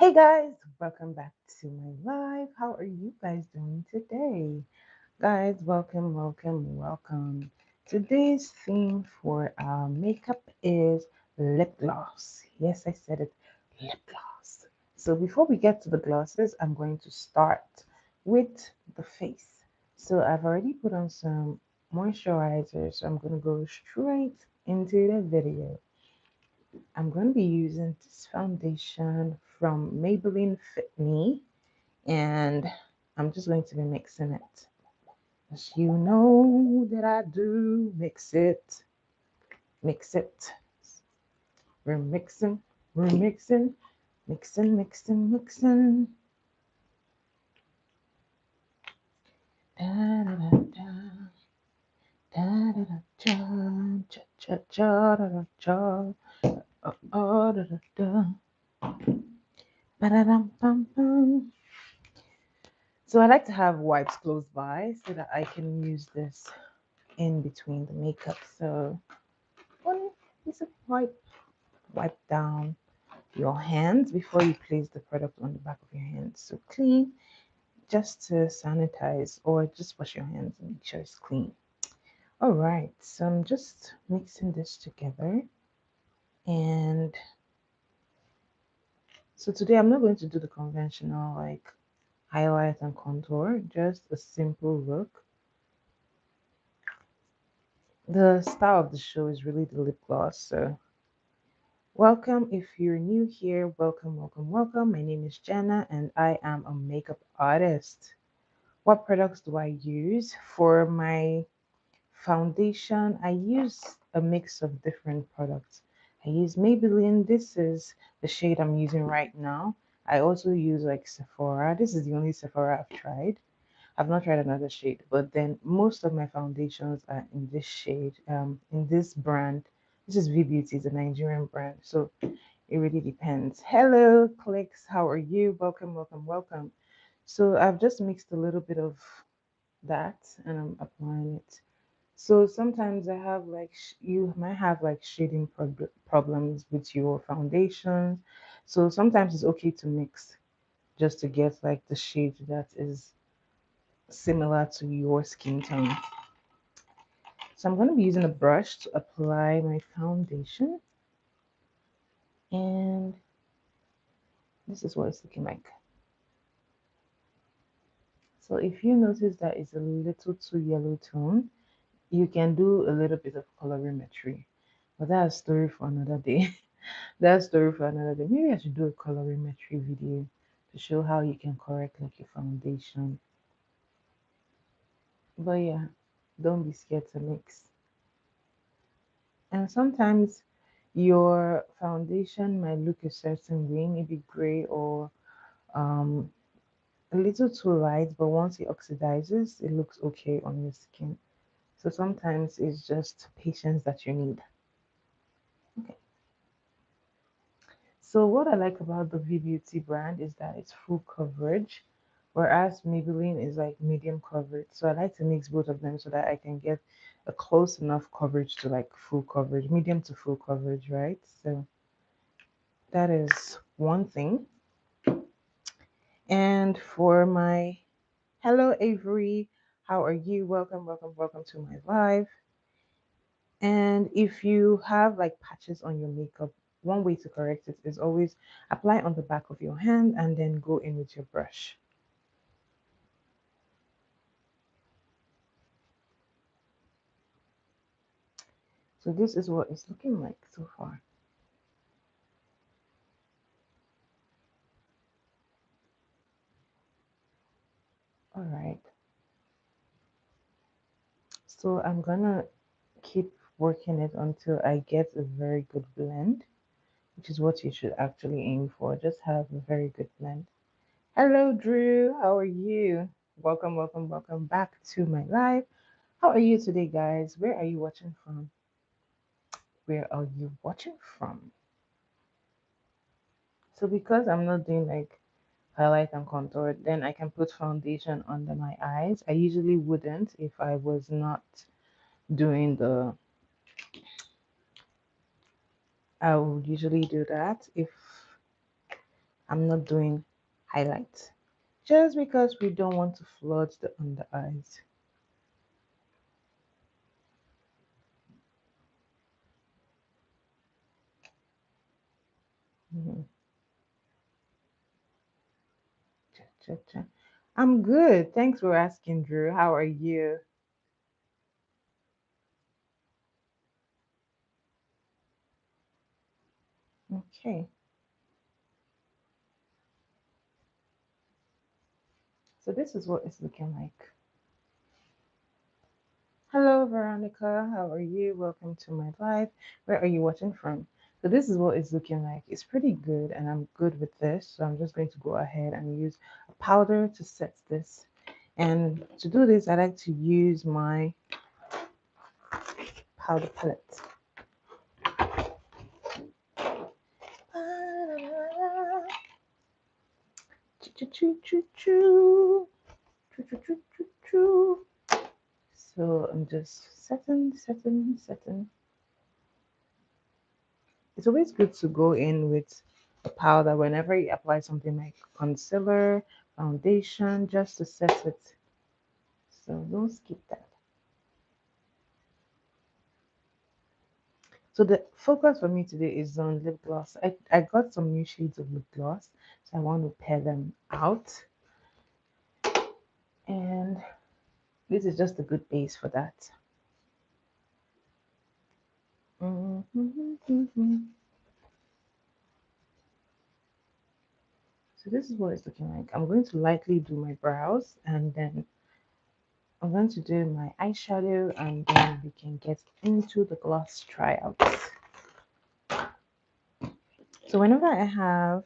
Hey guys, welcome back to my live. How are you guys doing today? Guys, welcome. Today's theme for our makeup is lip gloss. Yes, I said it, lip gloss. So before we get to the glosses, I'm going to start with the face. So I've already put on some moisturizer, so I'm going to go straight into the video. I'm going to be using this foundation from Maybelline Fit Me, and I'm just going to be mixing it. As you know that I do mix it. We're mixing. Da da da da, da da da cha, cha cha cha da da cha, da da da, ba da dum bum bum. So I like to have wipes close by so that I can use this in between the makeup. So one piece of wipe down your hands before you place the product on the back of your hands. So clean, just to sanitize, or just wash your hands and make sure it's clean. All right, so I'm just mixing this together. And so today I'm not going to do the conventional like highlight and contour, just a simple look. The star of the show is really the lip gloss. So welcome. If you're new here, welcome. My name is Jenna and I am a makeup artist. What products do I use? For my foundation, I use a mix of different products. I use Maybelline. This is the shade I'm using right now. I also use like Sephora. This is the only Sephora I've tried. I've not tried another shade, but then most of my foundations are in this shade, in this brand. This is V Beauty, it's a Nigerian brand. So it really depends. Hello, Clicks. How are you? Welcome. So I've just mixed a little bit of that and I'm applying it. So sometimes I have like you might have like shading problems with your foundations. So sometimes it's okay to mix just to get like the shade that is similar to your skin tone. So I'm going to be using a brush to apply my foundation, and this is what it's looking like. So if you notice that it's a little too yellow tone, you can do a little bit of colorimetry. But that's a story for another day. That's a story for another day. Maybe I should do a colorimetry video to show how you can correct like your foundation. But yeah, don't be scared to mix. And sometimes your foundation might look a certain way, maybe gray or um, a little too light, but once it oxidizes, it looks okay on your skin. So sometimes it's just patience that you need. Okay. So what I like about the V Beauty brand is that it's full coverage, whereas Maybelline is like medium coverage. So I like to mix both of them so that I can get a close enough coverage to like full coverage, medium to full coverage, right? So that is one thing. And for my hello Avery, how are you? Welcome to my live. And if you have like patches on your makeup, one way to correct it is always apply on the back of your hand and then go in with your brush. So this is what it's looking like so far. All right. So I'm gonna keep working it until I get a very good blend, which is what you should actually aim for. Just have a very good blend. Hello, Drew. How are you? Welcome back to my live. How are you today, guys? Where are you watching from? Where are you watching from? So because I'm not doing like highlight and contour, then I can put foundation under my eyes. I usually wouldn't if I was not doing the, I would usually do that if I'm not doing highlights just because we don't want to flood the under eyes. Mhm. Cha, cha, cha. I'm good. Thanks for asking, Drew. How are you? Okay. So this is what it's looking like. Hello, Veronica. How are you? Welcome to my live. Where are you watching from? So this is what it's looking like. It's pretty good, and I'm good with this. So I'm just going to go ahead and use a powder to set this. And to do this, I like to use my powder palette. Choo choo choo choo choo choo choo choo choo. So I'm just setting, setting, setting. It's always good to go in with a powder whenever you apply something like concealer, foundation, just to set it. So don't skip that. So the focus for me today is on lip gloss. I got some new shades of lip gloss, so I want to pair them out. And this is just a good base for that. Mhm. So this is what it's looking like. I'm going to lightly do my brows, and then I'm going to do my eyeshadow, and then we can get into the gloss tryouts. So whenever I have,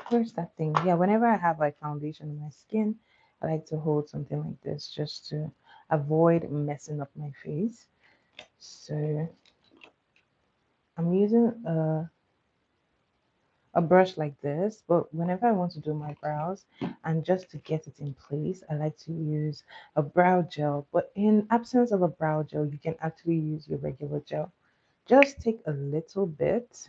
where's that thing? Yeah, whenever I have like foundation on my skin, I like to hold something like this just to avoid messing up my face. So I'm using a brush like this, but whenever I want to do my brows and just to get it in place, I like to use a brow gel. But in absence of a brow gel, you can actually use your regular gel. Just take a little bit.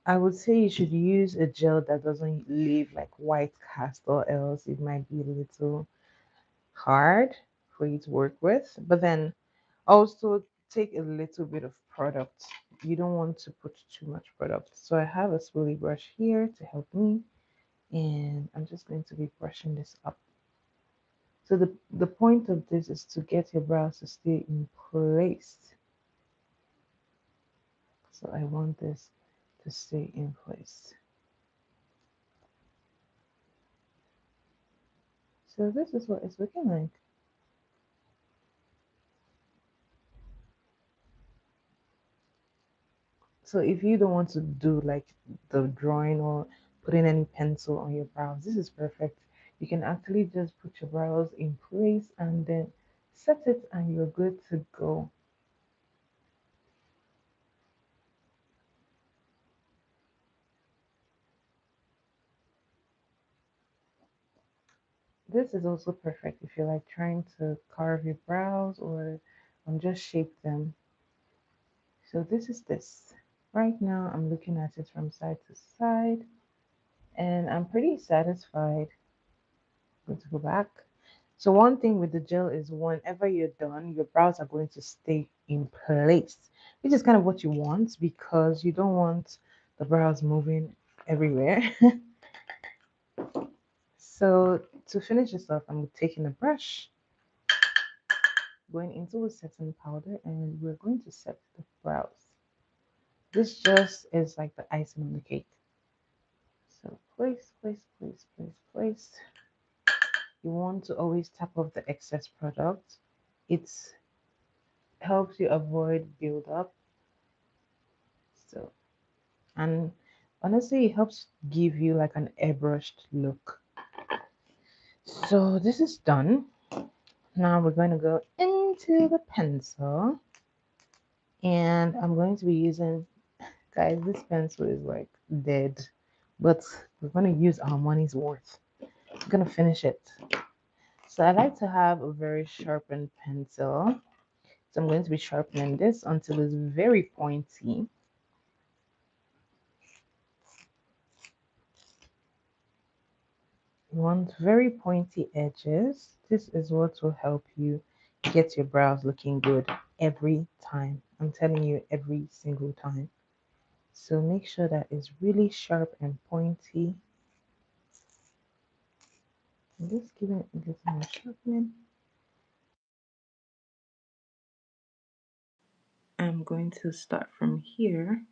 I would say you should use a gel that doesn't leave like white cast, or else it might be a little hard for you to work with. But then also take a little bit of product. You don't want to put too much product. So I have a spoolie brush here to help me, and I'm just going to be brushing this up. So the point of this is to get your brows to stay in place. So I want this to stay in place. So this is what it's looking like. So if you don't want to do like the drawing or putting any pencil on your brows, this is perfect. You can actually just put your brows in place and then set it and you're good to go. This is also perfect if you're like trying to carve your brows or just shape them. So this is this. Right now I'm looking at it from side to side and I'm pretty satisfied. I'm going to go back. So one thing with the gel is whenever you're done, your brows are going to stay in place, which is kind of what you want because you don't want the brows moving everywhere. So to finish this off, I'm taking a brush, going into a setting powder, and we're going to set the brows. This just is like the icing on the cake. So place, place, place, place, place. You want to always tap off the excess product. It helps you avoid buildup. So, and honestly, it helps give you like an airbrushed look. So this is done. Now we're going to go into the pencil, and I'm going to be using, guys, this pencil is like dead, but we're going to use our money's worth. We're going to finish it. So I like to have a very sharpened pencil. So I'm going to be sharpening this until it's very pointy. You want very pointy edges. This is what will help you get your brows looking good every time. I'm telling you, every single time. So make sure that it's really sharp and pointy. I'm just giving it a little more sharpening. I'm going to start from here,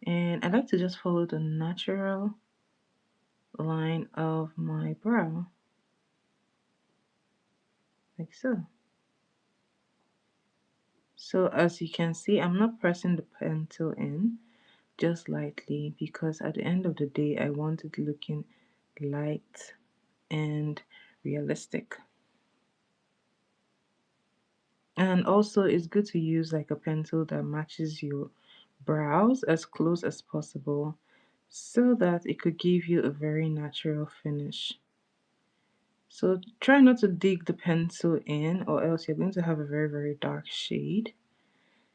and I like to just follow the natural line of my brow, like so. So as you can see, I'm not pressing the pencil in, just lightly, because at the end of the day, I want it looking light and realistic. And also, it's good to use like a pencil that matches your brows as close as possible so that it could give you a very natural finish. So try not to dig the pencil in, or else you're going to have a very, very dark shade.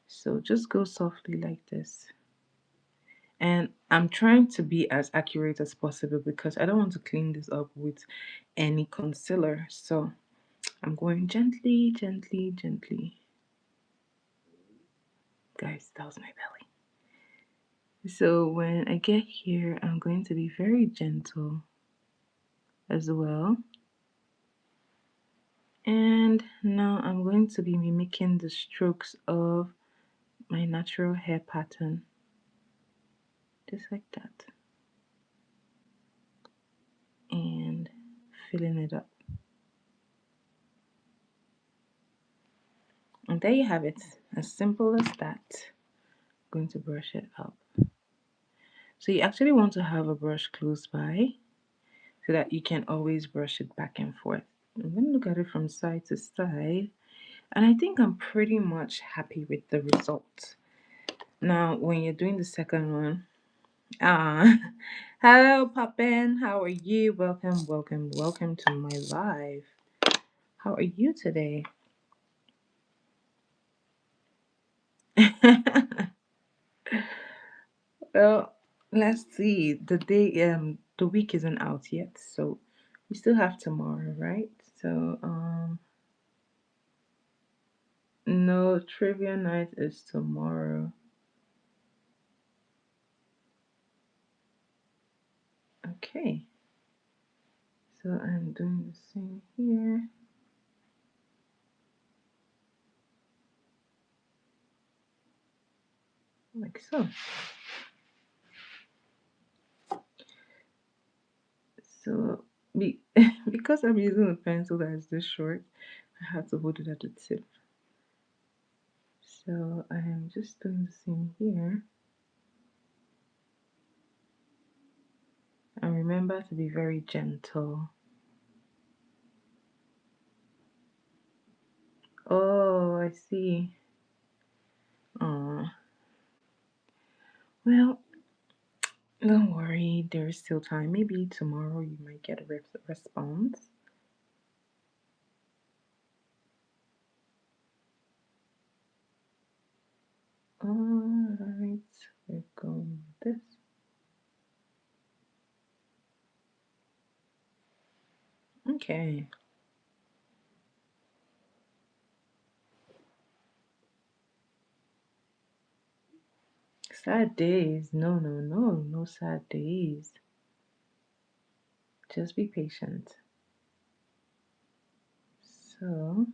So just go softly like this. And I'm trying to be as accurate as possible because I don't want to clean this up with any concealer. So I'm going gently, gently, gently. Guys, that was my belly. So when I get here, I'm going to be very gentle as well. And now I'm going to be mimicking the strokes of my natural hair pattern. Just like that. And filling it up. And there you have it. As simple as that. I'm going to brush it up. So you actually want to have a brush close by so that you can always brush it back and forth. I'm going to look at it from side to side, and I think I'm pretty much happy with the result. Now, when you're doing the second one, ah, hello, Poppin. How are you? Welcome, welcome, welcome to my live. How are you today? Well, let's see. The week isn't out yet, so we still have tomorrow, right? So, no, trivia night is tomorrow. Okay, so I'm doing the same here, like so. So, be, because I'm using a pencil that is this short, I have to hold it at the tip. So I am just doing the same here. And remember to be very gentle. Oh, I see. Oh, well, don't worry, there's still time. Maybe tomorrow you might get a response. Alright, we're going with this. Okay. Sad days. No, no, no. No sad days. Just be patient. So,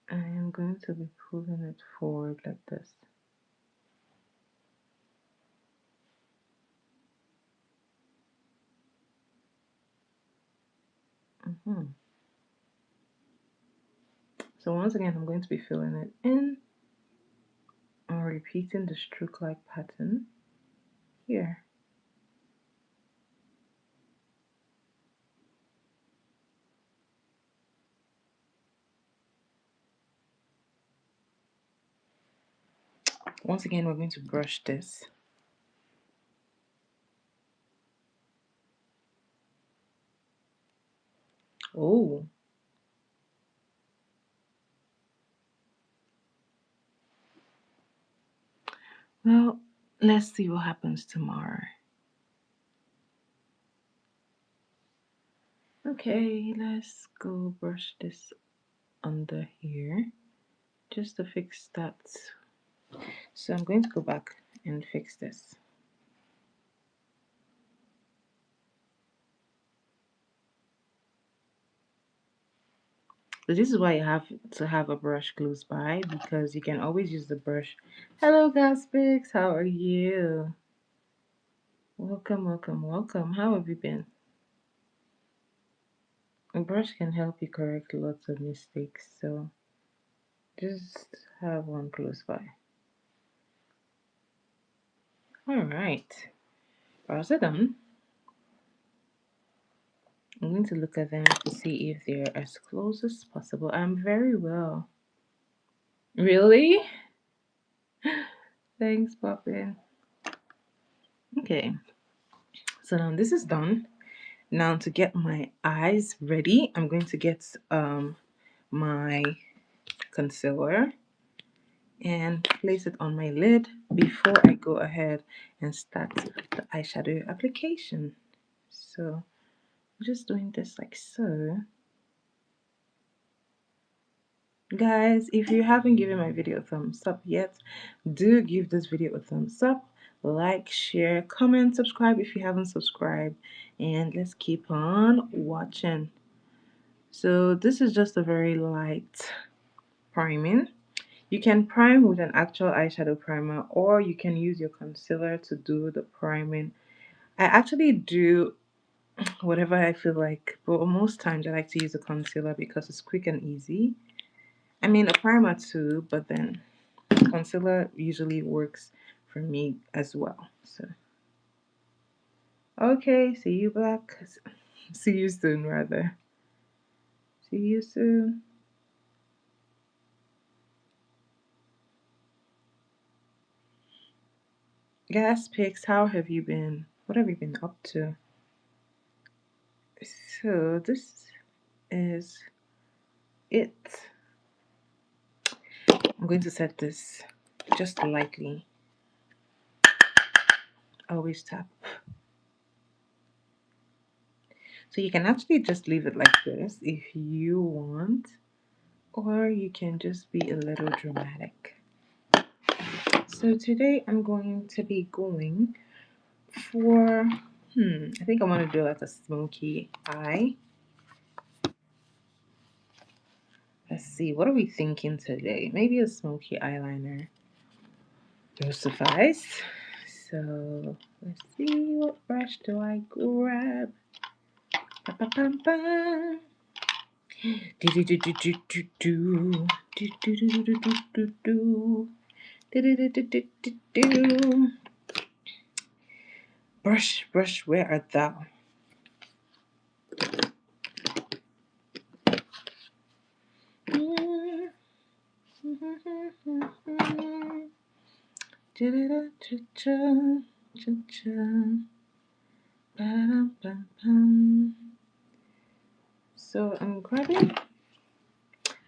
I am going to be pulling it forward like this. Mhm. So once again, I'm going to be filling it in and repeating the stroke-like pattern here. Once again, we're going to brush this. Oh, well, Let's see what happens tomorrow. Okay, let's go brush this under here just to fix that. So I'm going to go back and fix this. So this is why you have to have a brush close by, because you can always use the brush. Hello Gaspix, how are you? Welcome, welcome, welcome. How have you been? A brush can help you correct lots of mistakes, so just have one close by. Alright, brows are done. I'm going to look at them to see if they're as close as possible. I'm very well. Really? Thanks, Poppin. Okay, so now this is done. Now to get my eyes ready, I'm going to get my concealer and place it on my lid before I go ahead and start the eyeshadow application. So I'm just doing this like so. Guys, if you haven't given my video a thumbs up yet, do give this video a thumbs up, like, share, comment, subscribe if you haven't subscribed, and let's keep on watching. So this is just a very light priming. You can prime with an actual eyeshadow primer, or you can use your concealer to do the priming. I actually do whatever I feel like, but most times I like to use a concealer because it's quick and easy. I mean, a primer too, but then concealer usually works for me as well. So, okay, see you back. See you soon, rather. See you soon. Gas picks, how have you been? What have you been up to? So, this is it. I'm going to set this just lightly. Always tap. So you can actually just leave it like this if you want, or you can just be a little dramatic. So today I'm going to be going for, I think I want to do like a smoky eye. Let's see, what are we thinking today? Maybe a smoky eyeliner will suffice. So let's see, what brush do I grab? Ba-ba-bam-bam. Brush, brush, where art thou? So I'm grabbing,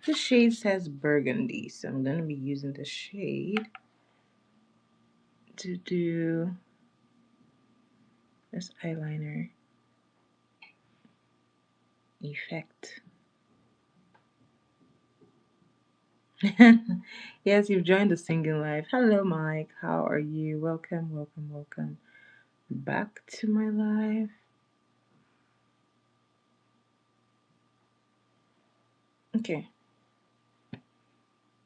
this shade says burgundy, so I'm going to be using the shade to do this eyeliner effect. Yes, you've joined the singing live. Hello, Mike. How are you? Welcome, welcome, welcome back to my live. Okay,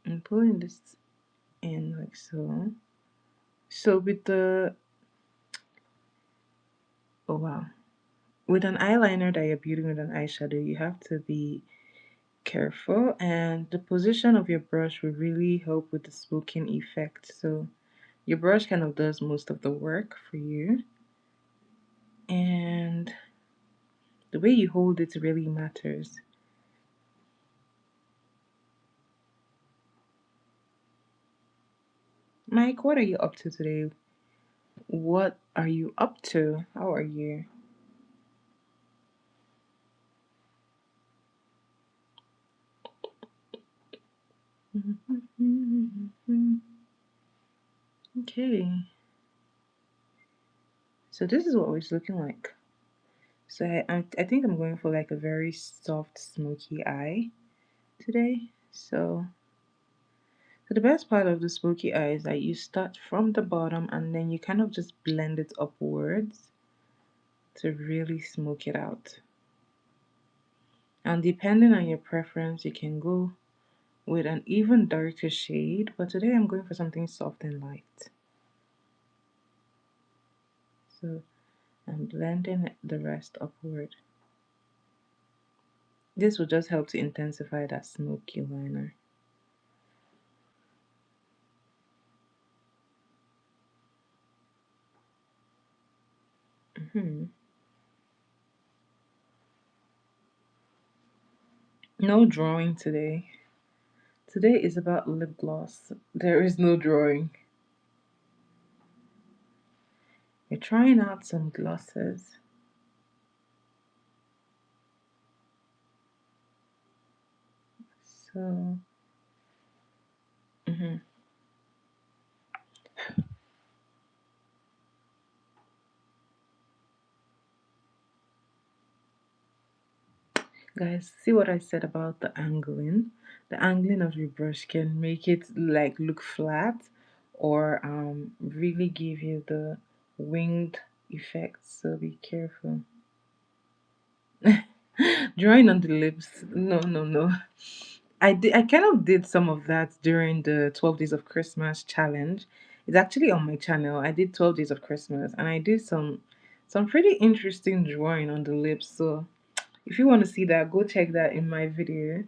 I'm pulling this in like so. So with the, oh wow, with an eyeliner that you're building with an eyeshadow, you have to be careful, and the position of your brush will really help with the smoking effect. So your brush kind of does most of the work for you, and the way you hold it really matters. Mike, what are you up to today? What are you up to? How are you? Okay. So this is what it's looking like. So I think I'm going for like a very soft smoky eye today. So the best part of the smoky eye is that you start from the bottom and then you kind of just blend it upwards to really smoke it out. And depending on your preference, you can go with an even darker shade, but today I'm going for something soft and light. So I'm blending the rest upward. This will just help to intensify that smoky liner. Hmm. No drawing today. Today is about lip gloss. There is no drawing. We're trying out some glosses. So, mhm. Guys, see what I said about the angling? The angling of your brush can make it like look flat or really give you the winged effect. So be careful. Drawing on the lips. No, no, no. I kind of did some of that during the 12 days of Christmas challenge. It's actually on my channel. I did 12 days of Christmas and I did some pretty interesting drawing on the lips. So if you want to see that, go check that in my video.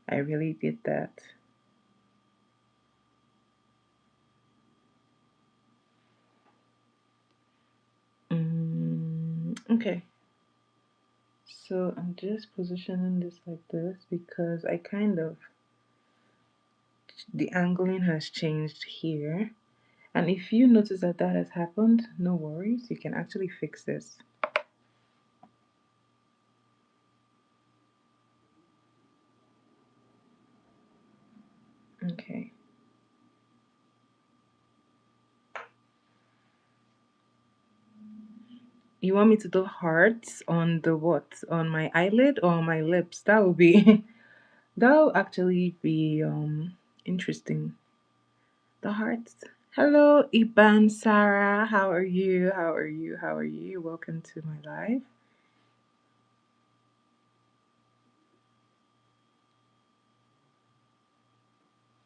I really did that. Okay. So I'm just positioning this like this because I kind of the angling has changed here. And if you notice that that has happened, no worries, you can actually fix this. Okay. You want me to do hearts on the what? On my eyelid or on my lips? That will be that will actually be interesting. The hearts. Hello, Iban, Sarah. How are you? How are you? How are you? Welcome to my live.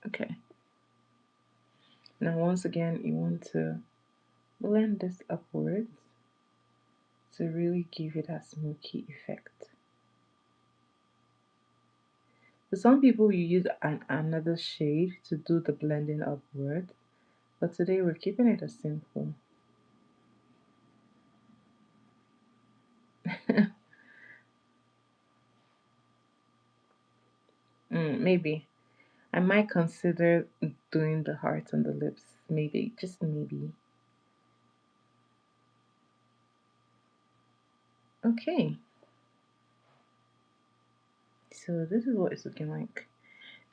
Okay. Now once again you want to blend this upwards to really give it that smoky effect. For some people, you use another shade to do the blending upward, but today we're keeping it as simple. Maybe. I might consider doing the heart on the lips. Maybe, just maybe. Okay, so this is what it's looking like.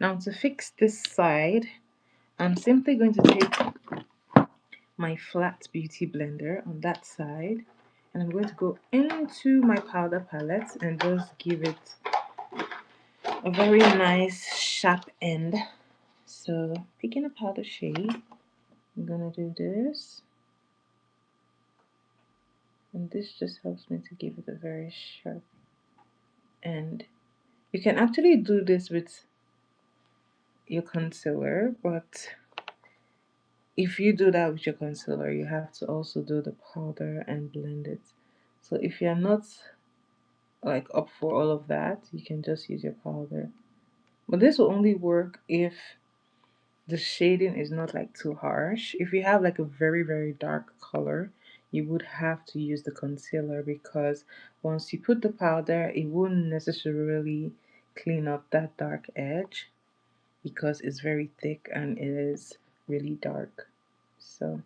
Now to fix this side, I'm simply going to take my flat beauty blender on that side and I'm going to go into my powder palette and just give it a very nice sharp end. So picking a powder shade, I'm gonna do this, and this just helps me to give it a very sharp end. You can actually do this with your concealer, but if you do that with your concealer, you have to also do the powder and blend it. So if you're not like up for all of that, you can just use your powder. But this will only work if the shading is not like too harsh. If you have like a very dark color, you would have to use the concealer because once you put the powder, it won't necessarily clean up that dark edge because it's very thick and it is really dark. So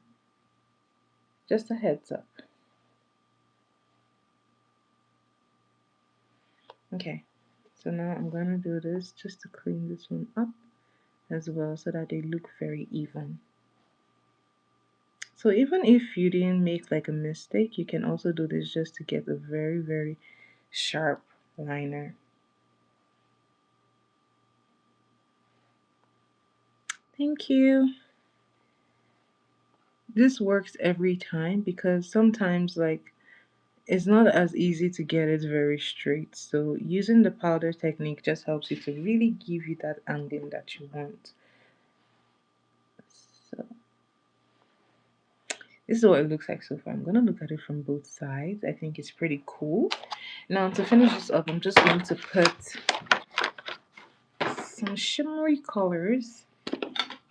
just a heads up. Okay, so now I'm gonna do this just to clean this one up as well so that they look very even. So even if you didn't make like a mistake, you can also do this just to get a very, very sharp liner. Thank you. This works every time because sometimes like it's not as easy to get it very straight. So using the powder technique just helps you to really give you that angle that you want. So this is what it looks like so far. I'm gonna look at it from both sides. I think it's pretty cool. Now to finish this up, I'm just going to put some shimmery colors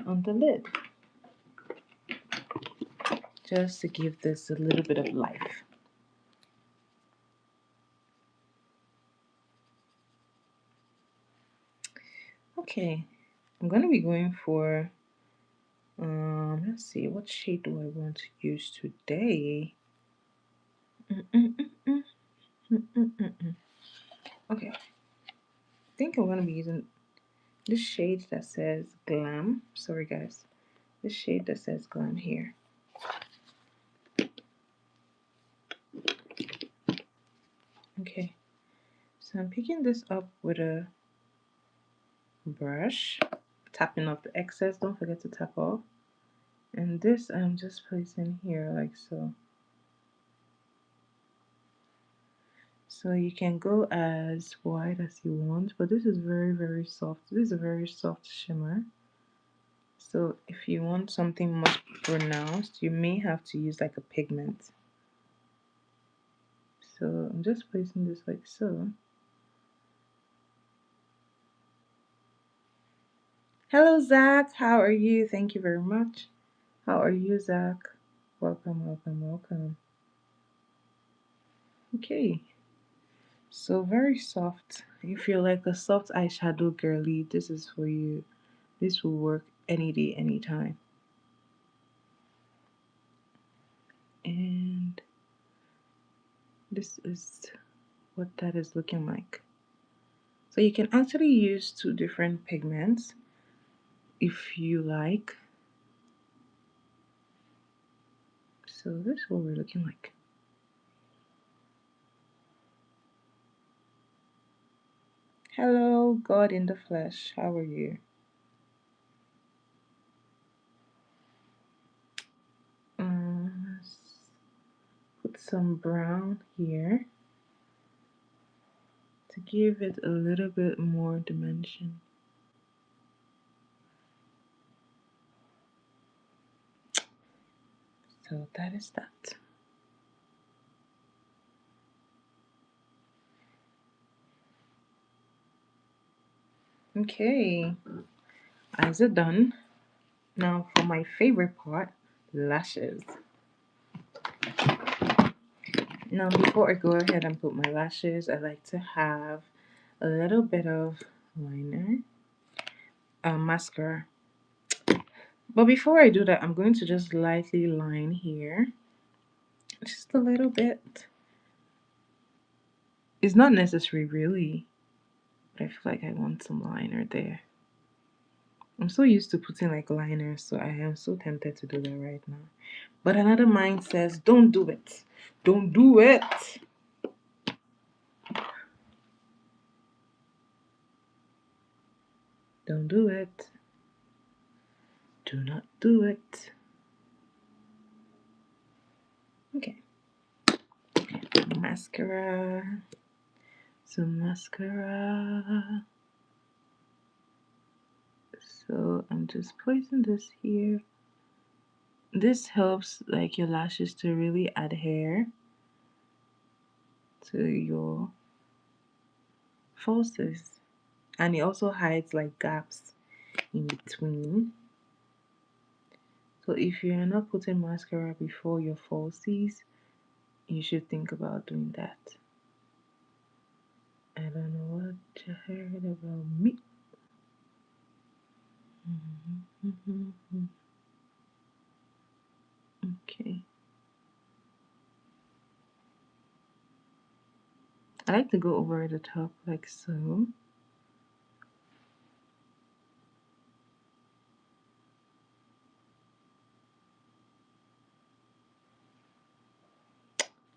on the lid just to give this a little bit of life. Okay, I'm gonna be going for let's see, what shade do I want to use today? Okay, I think I'm gonna be using this shade that says Glam. Sorry guys, this shade that says Glam here. Okay, so I'm picking this up with a brush, tapping off the excess. Don't forget to tap off. And this I'm just placing here like so. So you can go as wide as you want, but this is very, very soft. This is a very soft shimmer. So if you want something more pronounced, you may have to use like a pigment. So I'm just placing this like so. Hello Zach, how are you? Thank you very much. How are you, Zach? Welcome, welcome, welcome. Okay. So very soft. If you're like a soft eyeshadow girly, this is for you. This will work any day, anytime. And this is what that is looking like. So you can actually use two different pigments if you like. So this is what we're looking like. Hello, God in the flesh. How are you? Let's put some brown here to give it a little bit more dimension. So that is that. Okay, eyes are done. Now for my favorite part, lashes. Now before I go ahead and put my lashes, I like to have a little bit of liner, mascara. But before I do that, I'm going to just lightly line here, just a little bit. It's not necessary really, but I feel like I want some liner there. I'm so used to putting like liners, so I am so tempted to do that right now. But another mind says, don't do it. Don't do it. Don't do it. Do not do it. Okay. Mascara. Some mascara. So I'm just placing this here. This helps like your lashes to really adhere to your falsies. And it also hides like gaps in between. So if you're not putting mascara before your falsies, you should think about doing that. I don't know what you heard about me. Okay. I like to go over the top like so.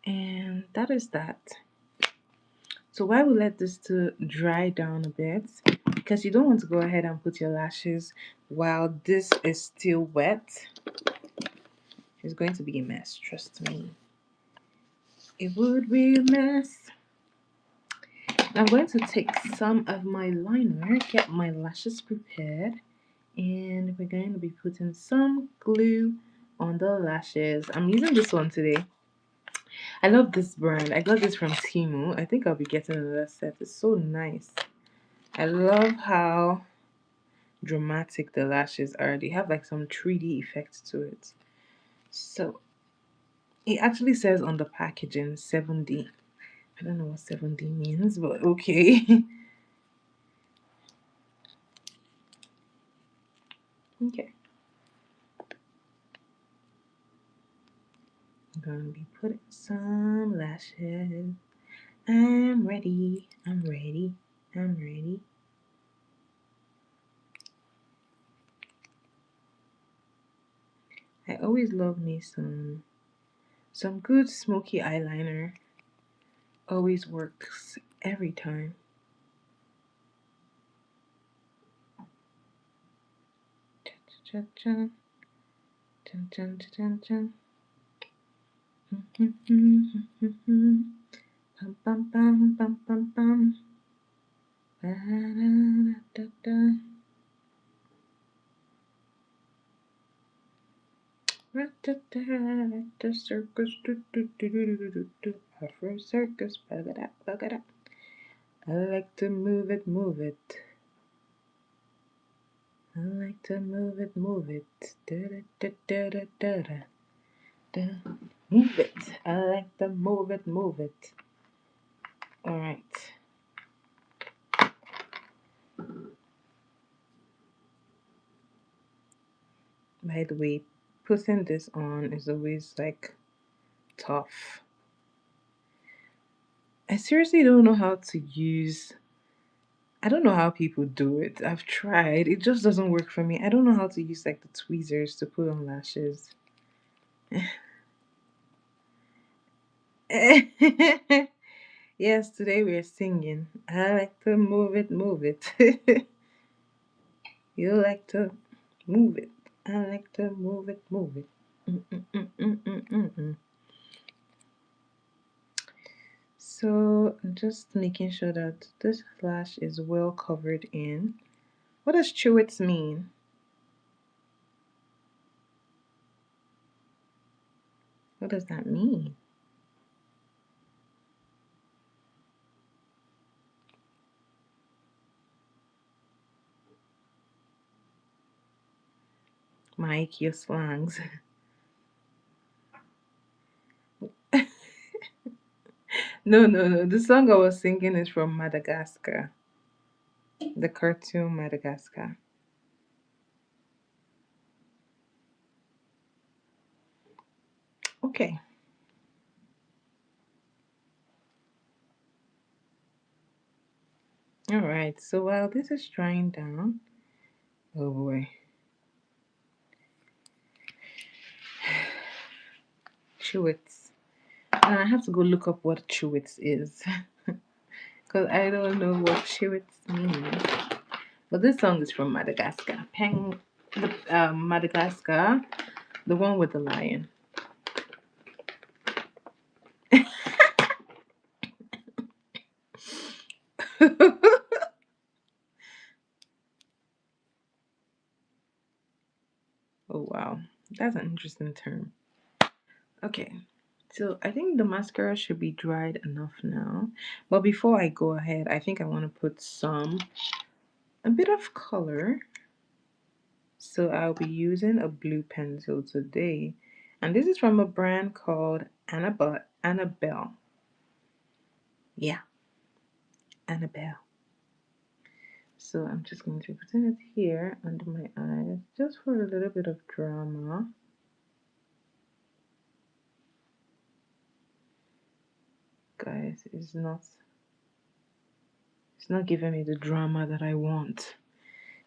And that is that. So why we let this to dry down a bit? Because you don't want to go ahead and put your lashes while this is still wet. It's going to be a mess, trust me. It would be a mess. I'm going to take some of my liner, get my lashes prepared, and we're going to be putting some glue on the lashes. I'm using this one today. I love this brand. I got this from Timu. I think I'll be getting another set. It's so nice. I love how dramatic the lashes are. They have like some 3D effects to it. So it actually says on the packaging 7D. I don't know what 7D means, but okay. Okay. I'm gonna be putting some lashes. I'm ready. I'm ready. I'm ready. I always love me some good smoky eyeliner. Always works every time. Cha cha cha cha cha cha cha. Pam pam pam pam pam pam. Ba-da-da-da-da. The circus, Afro circus, bugada, bugada. I like to move it, move it. I like to move it, move it. Da da da da da da da. Move it. I like to move it, move it. All right. By the way, putting this on is always like tough. I seriously don't know how to use. I don't know how people do it. I've tried. It just doesn't work for me. I don't know how to use like the tweezers to put on lashes. Yes, today we're singing. I like to move it, move it. You like to move it. I like to move it, move it. Mm-mm-mm-mm-mm-mm. So I'm just making sure that this lash is well covered in. What does chewits mean? What does that mean? Mike, your slangs. No, no, no. The song I was singing is from Madagascar, the cartoon Madagascar. Okay. All right. So while this is drying down, oh boy, chewits. And I have to go look up what chewits is because I don't know what chewits means. But this song is from Madagascar. Madagascar, the one with the lion. Oh wow, that's an interesting term. Okay, so I think the mascara should be dried enough now. But before I go ahead, I think I want to put a bit of color. So I'll be using a blue pencil today. And this is from a brand called Annabelle. Yeah, Annabelle. So I'm just going to be putting it here under my eyes just for a little bit of drama. Guys, it's not giving me the drama that I want.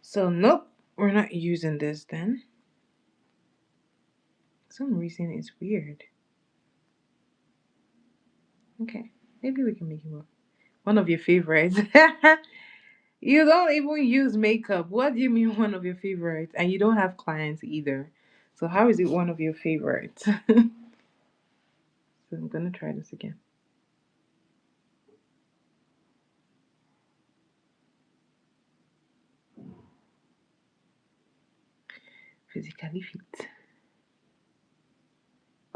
So nope, we're not using this then. For some reason it's weird. Okay, maybe we can make it work. One of your favorites. You don't even use makeup. What do you mean one of your favorites? And you don't have clients either. So how is it one of your favorites? So I'm gonna try this again. Physically fit.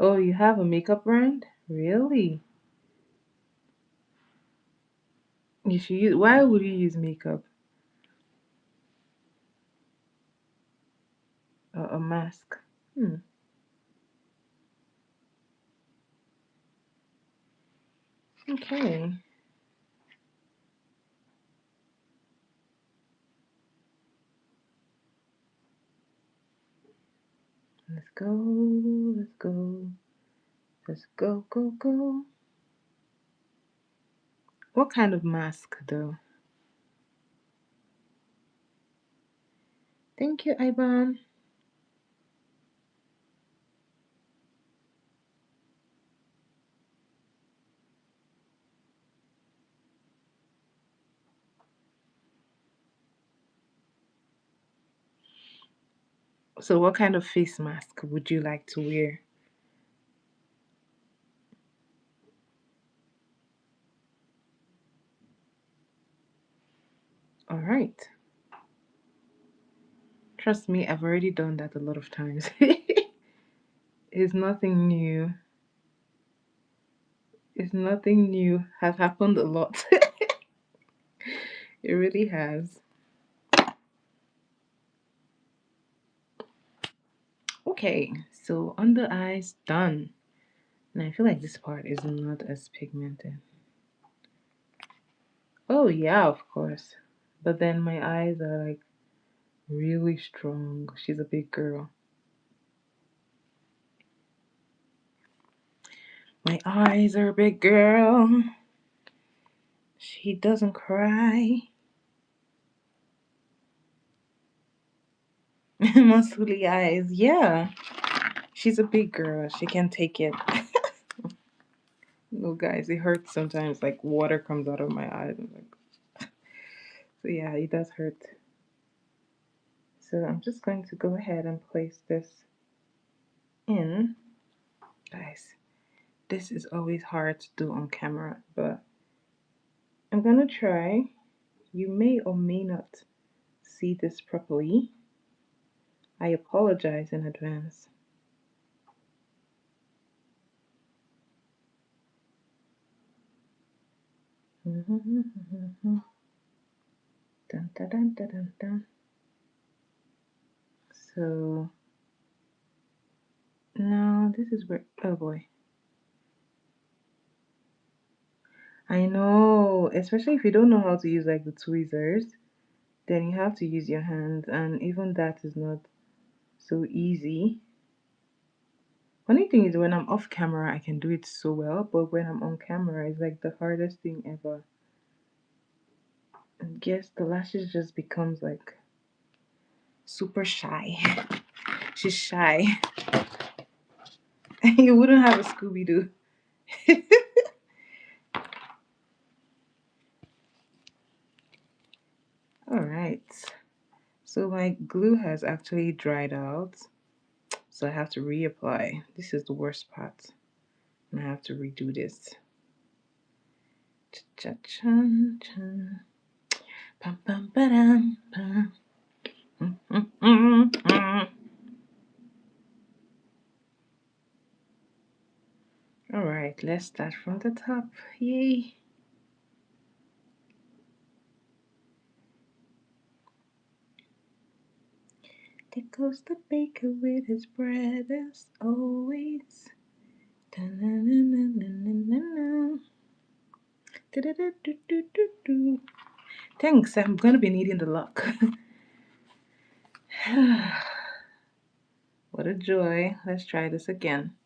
Oh, you have a makeup brand? Really? You should use. Why would you use makeup? A mask. Hmm. Okay. Let's go. Let's go. Let's go. Go. Go. What kind of mask though? Thank you, Ivan. So, what kind of face mask would you like to wear? All right. Trust me, I've already done that a lot of times. It's nothing new. It's nothing new. Has happened a lot. It really has. Okay, so under eyes done. And I feel like this part is not as pigmented. Oh yeah, of course. But then my eyes are like really strong. She's a big girl. My eyes are a big girl. She doesn't cry. Muscly eyes. Yeah. She's a big girl. She can take it. No, guys, it hurts sometimes. Like water comes out of my eyes. I'm like, so yeah, it does hurt. So I'm just going to go ahead and place this in. Guys, this is always hard to do on camera, but I'm gonna try. You may or may not see this properly. I apologize in advance. Dun, dun, dun, dun, dun, dun. So now this is where, oh boy. I know, especially if you don't know how to use like the tweezers, then you have to use your hands, and even that is not so easy. Funny thing is, when I'm off camera, I can do it so well, but when I'm on camera, it's like the hardest thing ever. And guess the lashes just becomes like super shy. She's shy. You wouldn't have a Scooby Doo. All right. So my glue has actually dried out, so I have to reapply. This is the worst part. And I have to redo this. Cha-cha-chan-chan. Pam pam padam pam. All right, let's start from the top. Yay! There goes the baker with his bread as always. Da-na-na-na-na-na-na. Do-do-do-do-do-do. Thanks, I'm gonna be needing the luck. What a joy. Let's try this again.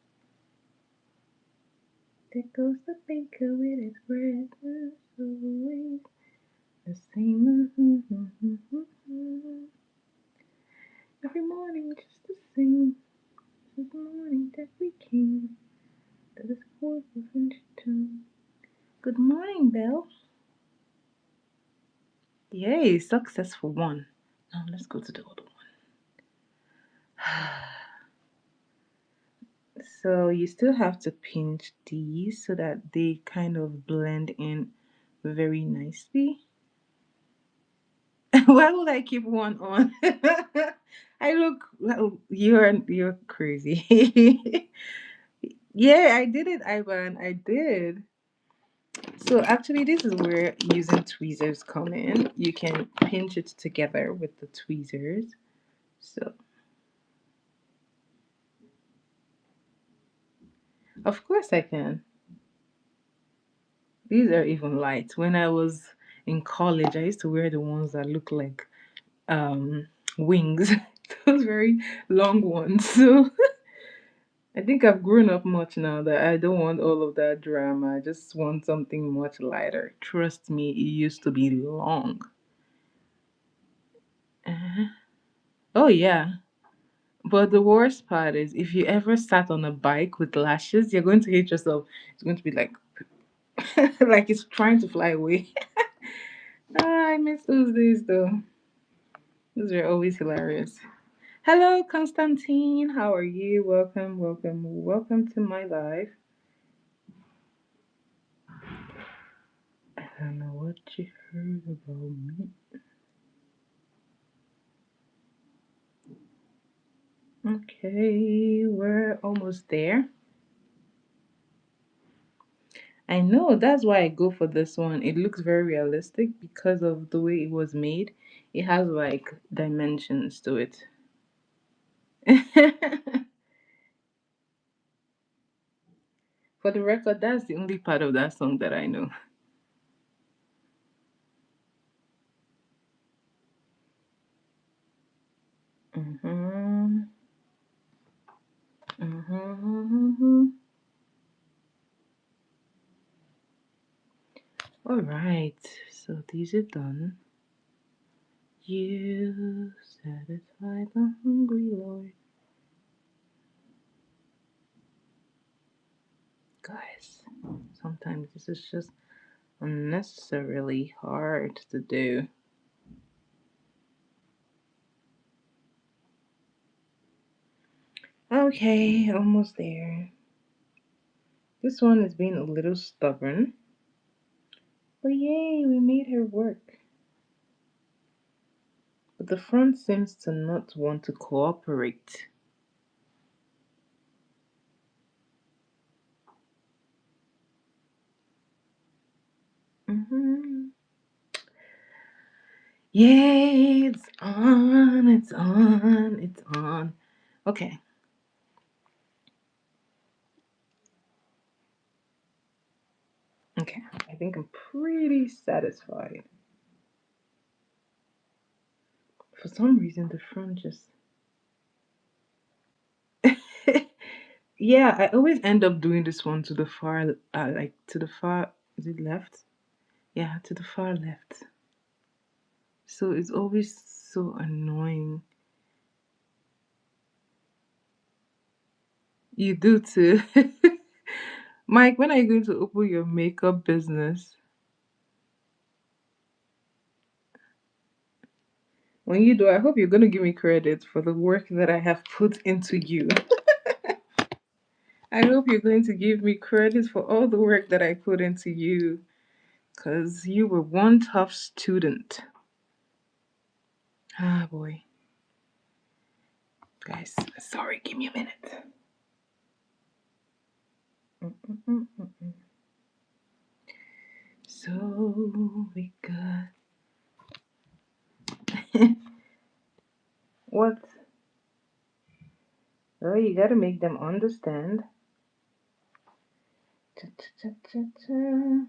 There goes the baker with his bread as always. The same. Every morning just the same. Since the morning that we came to this poor French town. Yay, successful one. Now let's go to the other one. So you still have to pinch these so that they kind of blend in very nicely. Why would I keep one on? I look well, you're crazy. Yeah, I did it, Ivan. I did. So actually this is where using tweezers come in. You can pinch it together with the tweezers. So of course I can. These are even light. When I was in college, I used to wear the ones that look like um wings. Those very long ones. So I think I've grown up much now that I don't want all of that drama. I just want something much lighter. Trust me, it used to be long. Uh-huh. Oh yeah. But the worst part is if you ever sat on a bike with lashes, you're going to hate yourself. It's going to be like like it's trying to fly away. Ah, I miss those days though. Those were always hilarious. Hello, Constantine. How are you? Welcome, welcome, welcome to my life. I don't know what you heard about me. Okay, we're almost there. I know that's why I go for this one. It looks very realistic because of the way it was made. It has like dimensions to it. For the record, that's the only part of that song that I know. Mm-hmm. Mm-hmm. All right, so these are done. You satisfy the hungry Lord. Guys, sometimes this is just unnecessarily hard to do. Okay, almost there. This one is being a little stubborn. But yay, we made her work. But the front seems to not want to cooperate. Mm-hmm. Yay, it's on, it's on, it's on. Okay, okay. I think I'm pretty satisfied. For some reason, the front just. Yeah, I always end up doing this one to the far, like to the far, is it left? Yeah, to the far left. So it's always so annoying. You do too. Mike, when are you going to open your makeup business? When you do, I hope you're going to give me credit for the work that I have put into you. I hope you're going to give me credit for all the work that I put into you because you were one tough student. Ah, boy. Guys, sorry, give me a minute. Mm-mm-mm-mm. So we got what? Oh, you gotta make them understand. Cha-cha-cha-cha-cha.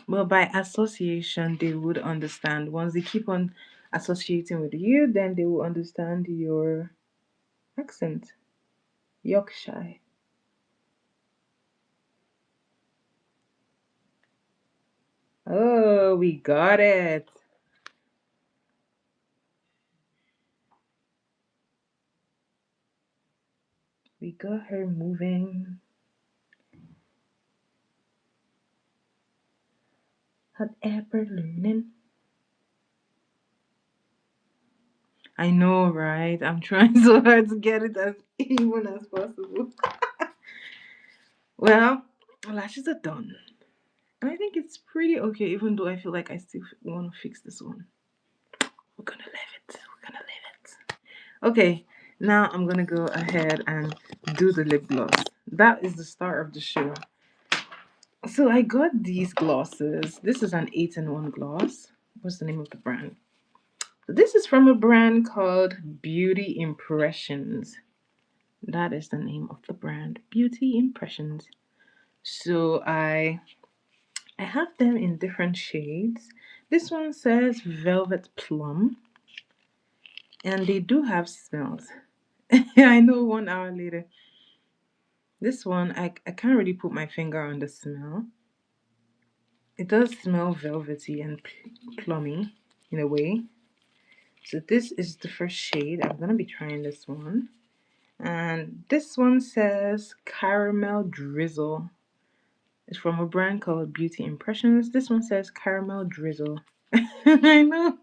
Well, by association, they would understand. Once they keep on associating with you, then they will understand your accent. Yorkshire. Oh, we got it. We got her moving. Hot air balloon. I know, right? I'm trying so hard to get it as even as possible. Well, lashes are done. And I think it's pretty okay, even though I feel like I still want to fix this one. We're gonna leave it. We're gonna leave it. Okay, now I'm gonna go ahead and do the lip gloss. That is the star of the show. So I got these glosses. This is an 8-in-1 gloss. What's the name of the brand? This is from a brand called Beauty Impressions. That is the name of the brand, Beauty Impressions. So I have them in different shades. This one says Velvet Plum, and they do have smells. I know 1 hour later. This one, I can't really put my finger on the smell. It does smell velvety and plummy in a way. So this is the first shade. I'm going to be trying this one. And this one says Caramel Drizzle. It's from a brand called Beauty Impressions. This one says Caramel Drizzle. I know.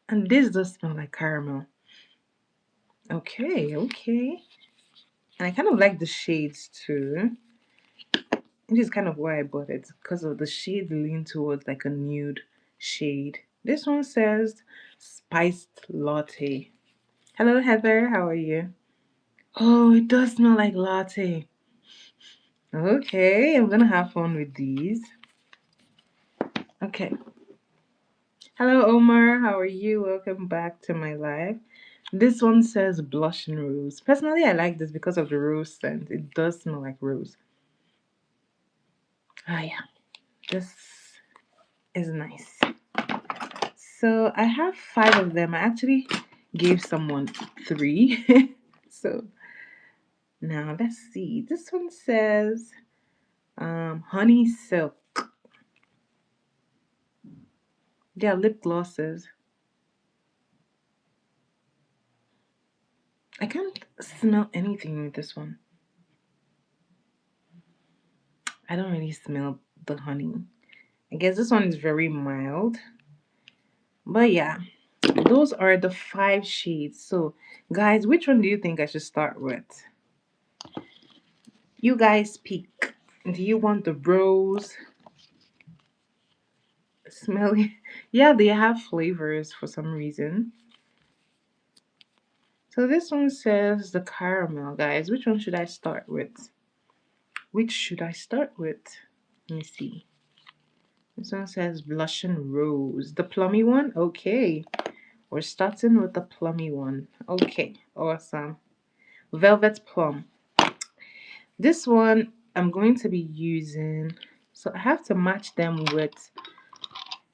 And this does smell like caramel. Okay, okay. And I kind of like the shades too. It is kind of why I bought it, because of the shade lean towards like a nude shade. This one says spiced latte. Hello Heather, how are you? Oh, it does smell like latte. Okay, I'm gonna have fun with these. Okay. Hello Omar, how are you? Welcome back to my live. This one says blush and rose. Personally, I like this because of the rose scent. It does smell like rose. Ah, yeah, this is nice. So I have 5 of them. I actually gave someone 3. So now let's see. This one says honey silk. Yeah, lip glosses. I can't smell anything with this one. I don't really smell the honey. I guess this one is very mild. But yeah, those are the 5 shades. So, guys, which one do you think I should start with? You guys pick. Do you want the rose, smelly? Yeah, they have flavors for some reason. So this one says the caramel, guys. Which one should I start with? Which should I start with? Let me see. This one says blush and rose. The plummy one? Okay. We're starting with the plummy one. Okay, awesome. Velvet plum. This one I'm going to be using, so I have to match them with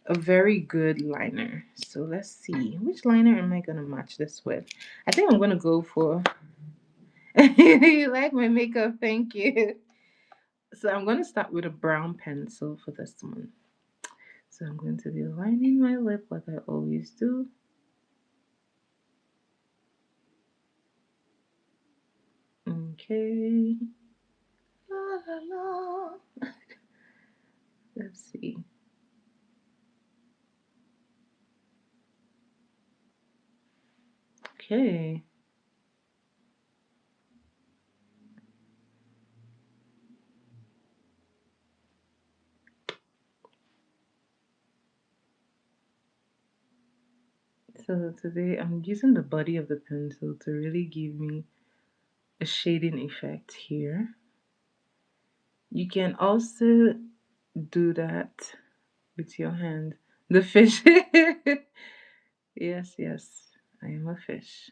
a very good liner. So let's see, which liner am I going to match this with? I think I'm going to go for, you like my makeup? Thank you. So I'm going to start with a brown pencil for this one. So I'm going to be lining my lip like I always do. Okay. La la la. Let's see. Okay. So today I'm using the body of the pencil to really give me a shading effect here. You can also do that with your hand. The fish. Yes, yes, I am a fish.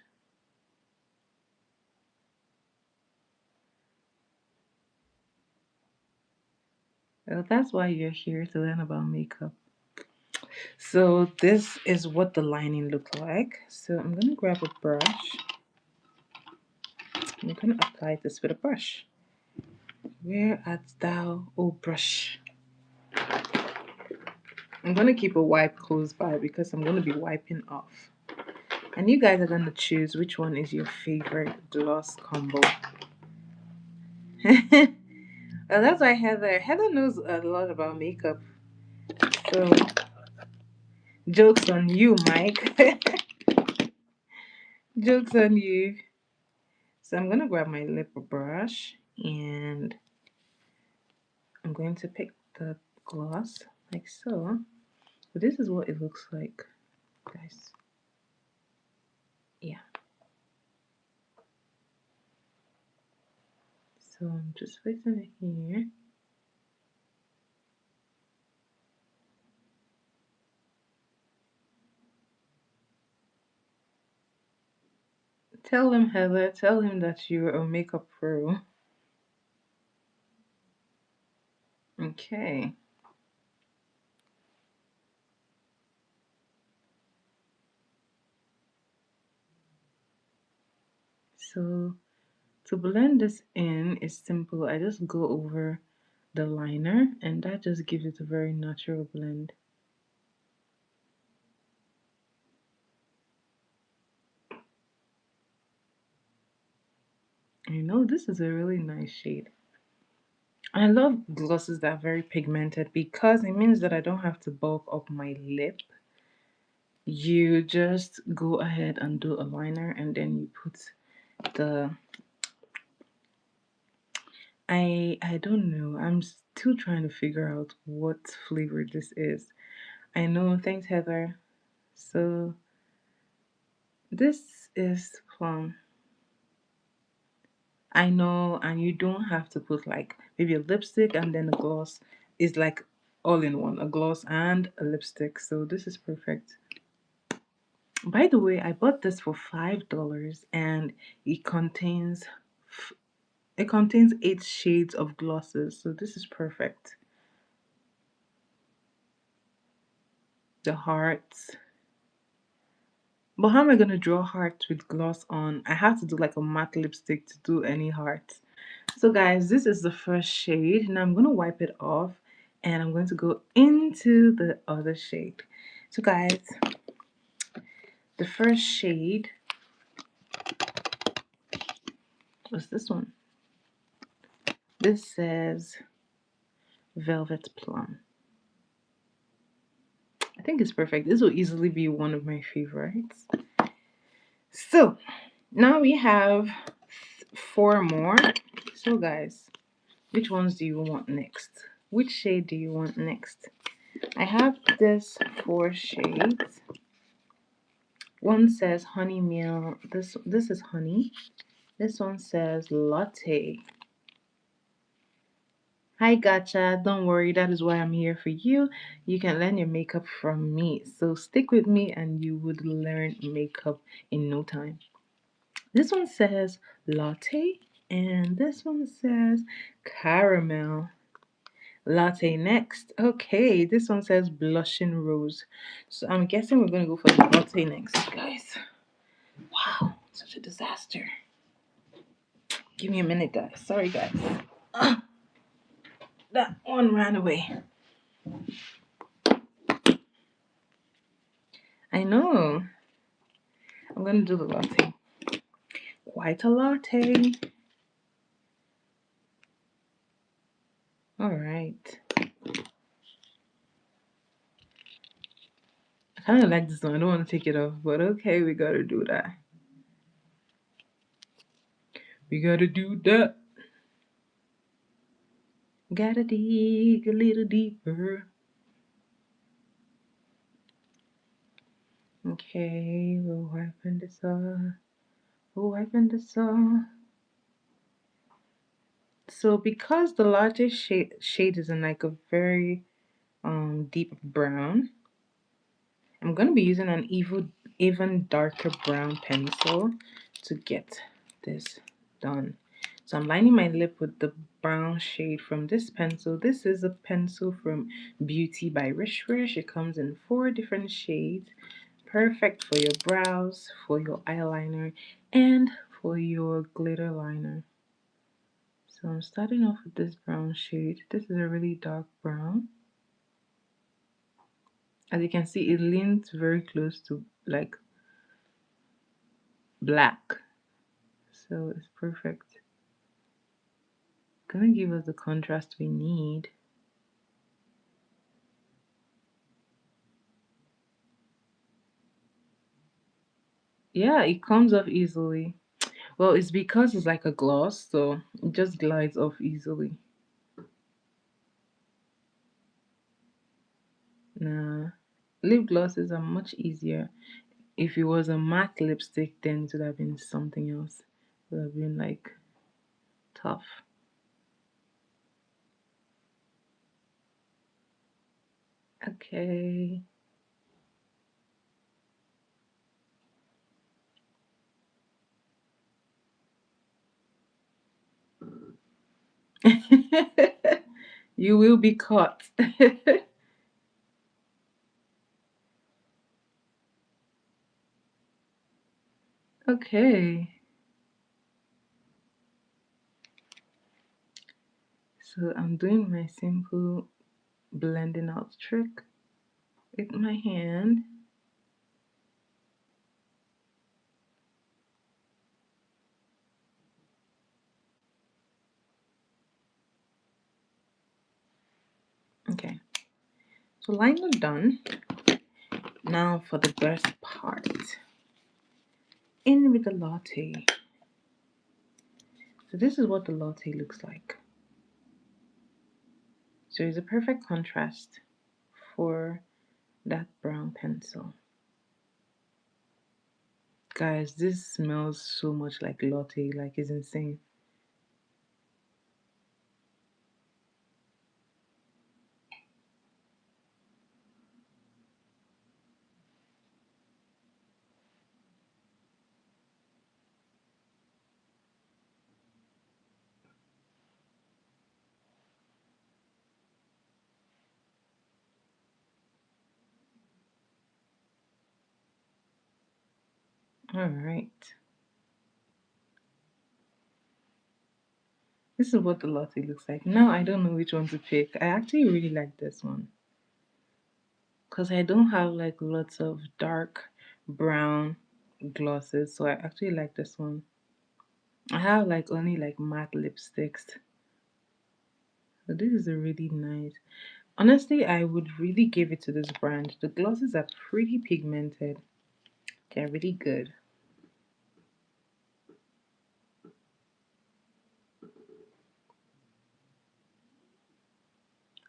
Well, that's why you're here to learn about makeup. So this is what the lining looked like. So I'm gonna grab a brush. I'm gonna apply this with a brush. Where art thou, O brush? I'm gonna keep a wipe close by because I'm gonna be wiping off. And you guys are gonna choose which one is your favorite gloss combo. Well, that's why Heather knows a lot about makeup. So, joke's on you, Mike. Joke's on you. So, I'm going to grab my lip brush and I'm going to pick the gloss like so. But this is what it looks like, guys. Yeah. So, I'm just placing it here. Tell him, Heather, tell him that you're a makeup pro. Okay. So to blend this in is simple. I just go over the liner and that just gives it a very natural blend. You know, this is a really nice shade. I love glosses that are very pigmented because it means that I don't have to bulk up my lip. You just go ahead and do a liner and then you put the I don't know. I'm still trying to figure out what flavor this is. I know, thanks Heather. So this is plum. I know, and you don't have to put like maybe a lipstick and then a gloss. It's like all in one, a gloss and a lipstick. So this is perfect. By the way, I bought this for $5 and it contains it contains 8 shades of glosses. So this is perfect. The hearts. But how am I gonna draw hearts with gloss on? I have to do like a matte lipstick to do any hearts. So guys, this is the first shade. Now I'm going to wipe it off and I'm going to go into the other shade. So guys, the first shade was this one. This says Velvet Plum. I think it's perfect. This will easily be one of my favorites. So now we have 4 more. So guys, which ones do you want next? Which shade do you want next? I have this 4 shades. One says honey meal. This is honey. This one says latte. Hi gotcha. Don't worry, that is why I'm here for you. You can learn your makeup from me. So stick with me and you would learn makeup in no time. This one says latte and this one says caramel. Latte next. Okay, this one says blushing rose. So I'm guessing we're gonna go for the latte next, guys. Wow, such a disaster. Give me a minute, guys. Sorry, guys. That one ran away. I know. I'm gonna do the latte. Quite a latte. Alright. I kind of like this one. I don't want to take it off, but okay, we gotta do that. We gotta do that. Gotta dig a little deeper. Okay, we're wiping this off. We're wiping this off. So because the latte shade is in like a very deep brown, I'm going to be using an even darker brown pencil to get this done. So I'm lining my lip with the brown shade from this pencil. This is a pencil from Beauty by Rish Rish. It comes in 4 different shades. Perfect for your brows, for your eyeliner, and for your glitter liner. So I'm starting off with this brown shade. This is a really dark brown. As you can see, it leans very close to like black. So it's perfect. Gonna give us the contrast we need. Yeah, it comes off easily. Well, it's because it's like a gloss, so it just glides off easily. Nah, lip glosses are much easier. If it was a matte lipstick, then it would have been something else. It would have been like tough. Okay. You will be caught. Okay. So I'm doing my simple blending out trick with my hand. Okay. So liner done. Now for the best part. In with the latte. So this is what the latte looks like. So it's a perfect contrast for that brown pencil. Guys, this smells so much like latte, like it's insane. All right. This is what the latte looks like. Now I don't know which one to pick. I actually really like this one because I don't have like lots of dark brown glosses, so I actually like this one. I have like only like matte lipsticks. So this is a really nice. Honestly, I would really give it to this brand. The glosses are pretty pigmented. They're really good.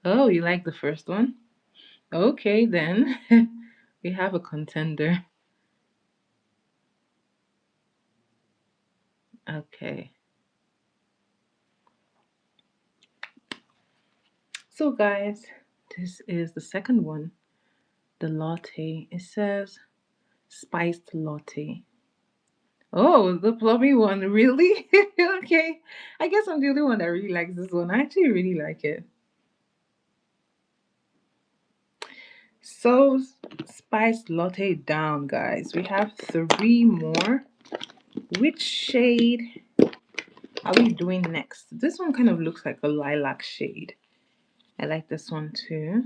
Oh, you like the first one? Okay, then. We have a contender. Okay. So, guys, this is the second one. The latte. It says spiced latte. Oh, the plummy one, really? Okay. I guess I'm the only one that really likes this one. I actually really like it. So, spiced latte down, guys. We have three more. Which shade are we doing next? This one kind of looks like a lilac shade. I like this one too.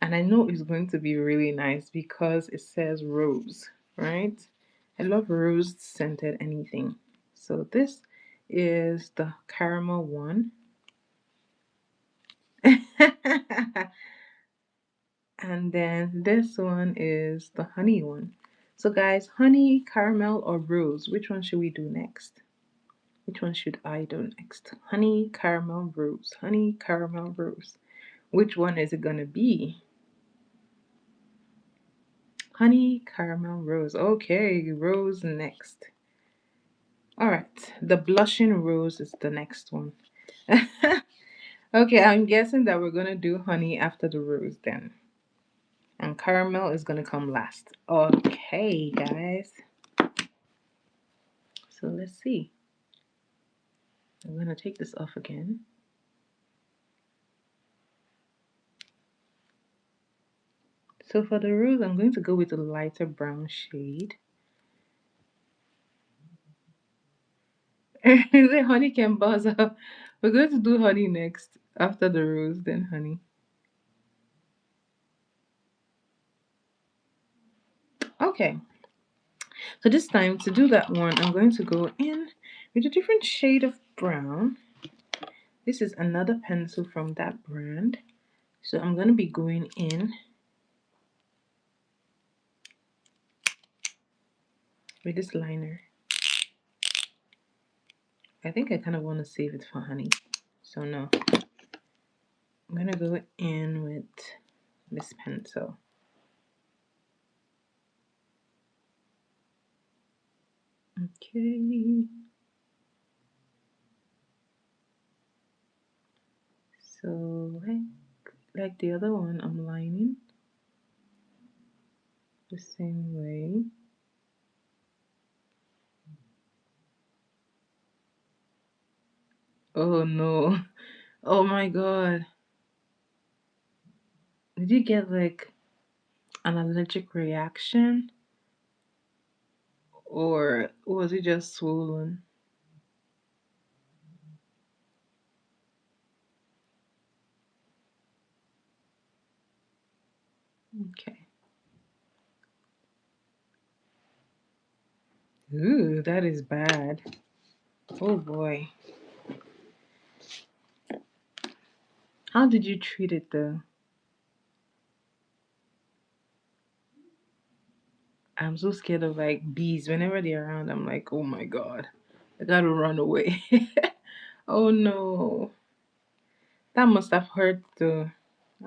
And I know it's going to be really nice because it says rose, right? I love rose scented anything. So this is the caramel one. And then this one is the honey one. So guys, honey, caramel, or rose, which one should we do next? Which one should I do next? Honey, caramel, rose. Honey, caramel, rose. Which one is it gonna be? Honey, caramel, rose. Okay, rose next. All right, the blushing rose is the next one. Okay, I'm guessing that we're gonna do honey after the rose then. And caramel is gonna come last. Okay, guys. So let's see. I'm gonna take this off again. So for the rose, I'm going to go with a lighter brown shade. The honey can buzz up. We're going to do honey next. After the rose, then honey. Okay. So this time to do that one, I'm going to go in with a different shade of brown. This is another pencil from that brand. So I'm going to be going in with this liner. I think I kind of want to save it for honey. So no, I'm gonna go in with this pencil. Okay. So like the other one, I'm lining the same way. Oh no. Oh my god. Did you get like an allergic reaction? Or was it just swollen? Okay. Ooh, that is bad. Oh boy. How did you treat it though? I'm so scared of like bees. Whenever they're around, I'm like, oh my god. I gotta run away. Oh no. That must have hurt though.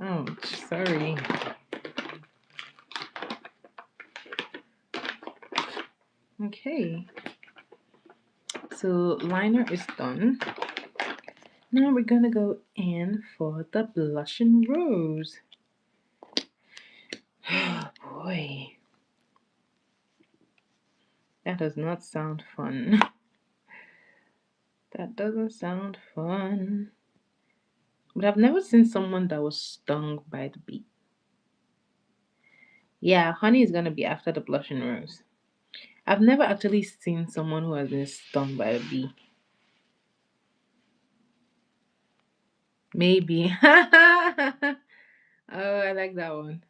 Ouch, sorry. Okay. So liner is done. Now we're gonna go in for the blush and rose. Oh boy. That does not sound fun. That doesn't sound fun. But I've never seen someone that was stung by the bee. Yeah, honey is gonna be after the blush and rose. I've never actually seen someone who has been stung by a bee. Maybe. Oh, I like that one.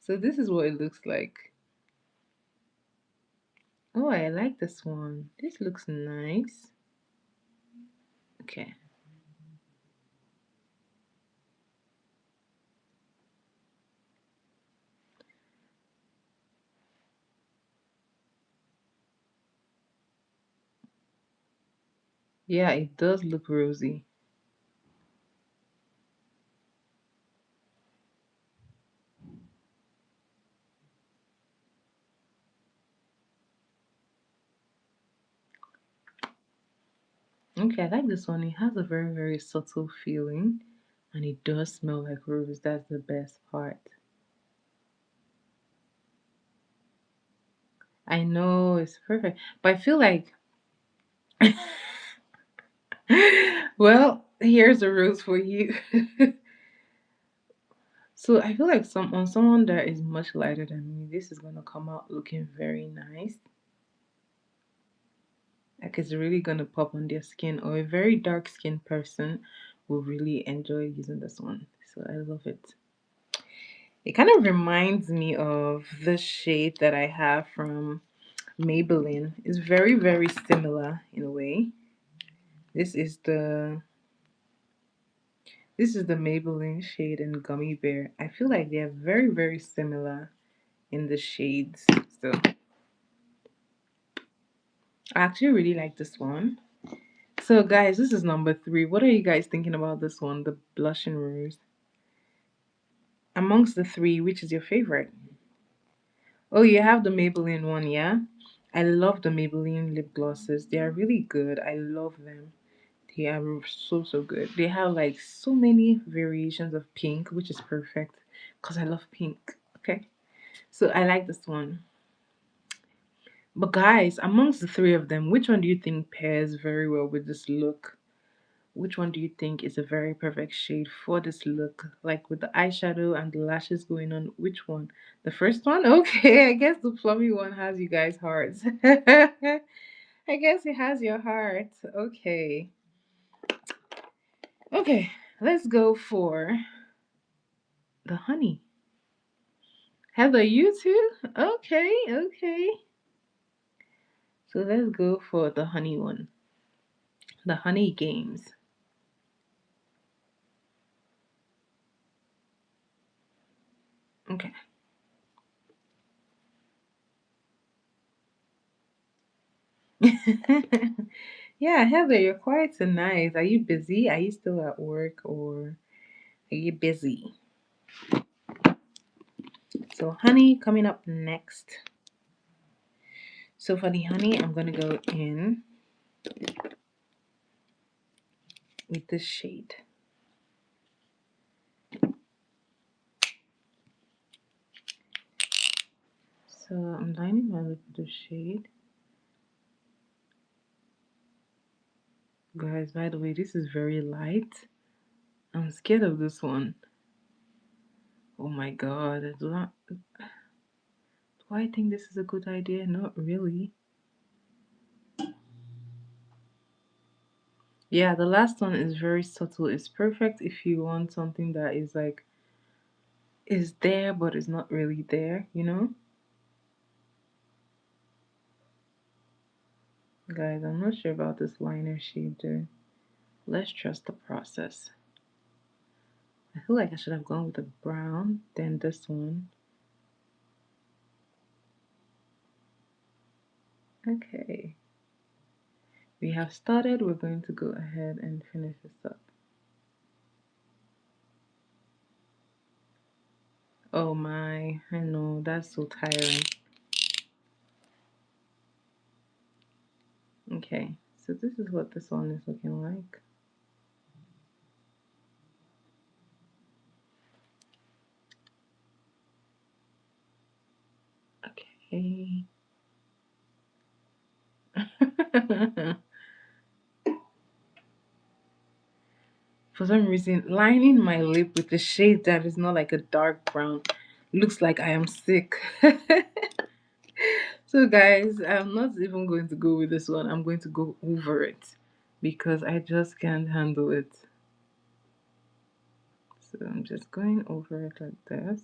So this is what it looks like. Oh, I like this one. This looks nice. Okay. Yeah, it does look rosy. Okay, I like this one. It has a very, very subtle feeling and it does smell like rose. That's the best part. I know it's perfect, but I feel like, well, here's a rose for you. So I feel like someone that is much lighter than me, this is gonna come out looking very nice. Like it's really gonna pop on their skin, or a very dark skinned person will really enjoy using this one. So I love it. It kind of reminds me of the shade that I have from Maybelline. It's very, very similar in a way. This is the this is the Maybelline shade in Gummy Bear. I feel like they are very, very similar in the shades. So I actually really like this one. So guys, this is number three. What are you guys thinking about this one, the blush and rose? Amongst the three, which is your favorite? Oh, you have the Maybelline one, yeah? I love the Maybelline lip glosses. They are really good. I love them. They are so, so good. They have like so many variations of pink, which is perfect because I love pink. Okay. So I like this one. But guys, amongst the three of them, which one do you think pairs very well with this look? Which one do you think is a very perfect shade for this look? Like with the eyeshadow and the lashes going on, which one? The first one? Okay, I guess the plummy one has you guys' hearts. I guess it has your heart. Okay. Okay, let's go for the honey. Heather, you too? Okay, okay. So let's go for the honey one. The honey games. Okay. Yeah, Heather, you're quite so nice. Are you busy? Are you still at work or are you busy? So, honey, coming up next. So, for the honey, I'm going to go in with this shade. So, I'm lining my lip with this shade. Guys, by the way, this is very light. I'm scared of this one. Oh my god, do I think this is a good idea? Not really. Yeah, the last one is very subtle. It's perfect if you want something that is like is there but is not really there, you know? Guys, I'm not sure about this liner shade there. Let's trust the process. I feel like I should have gone with the brown, then this one. Okay. We have started. We're going to go ahead and finish this up. Oh my, I know, that's so tiring. Okay, so this is what this one is looking like. Okay. For some reason, lining my lip with a shade that is not like a dark brown looks like I am sick. So, guys, I'm not even going to go with this one. I'm going to go over it because I just can't handle it. So, I'm just going over it like this.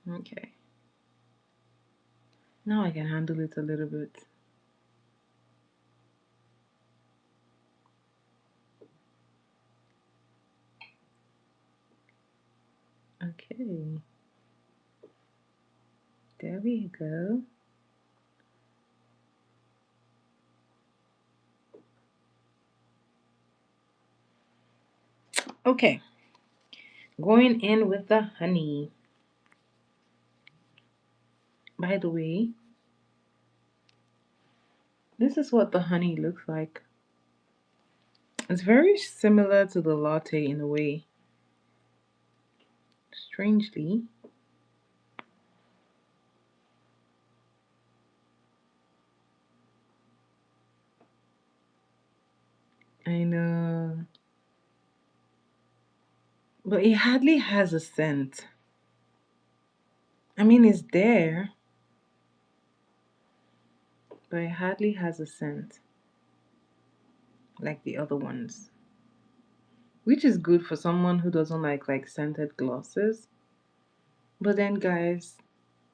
Okay. Now I can handle it a little bit. Okay. There we go. Okay. Going in with the honey. By the way, this is what the honey looks like. It's very similar to the latte in a way. Strangely. I know. But it hardly has a scent. I mean, it's there, but it hardly has a scent like the other ones. Which is good for someone who doesn't like scented glosses. But then guys,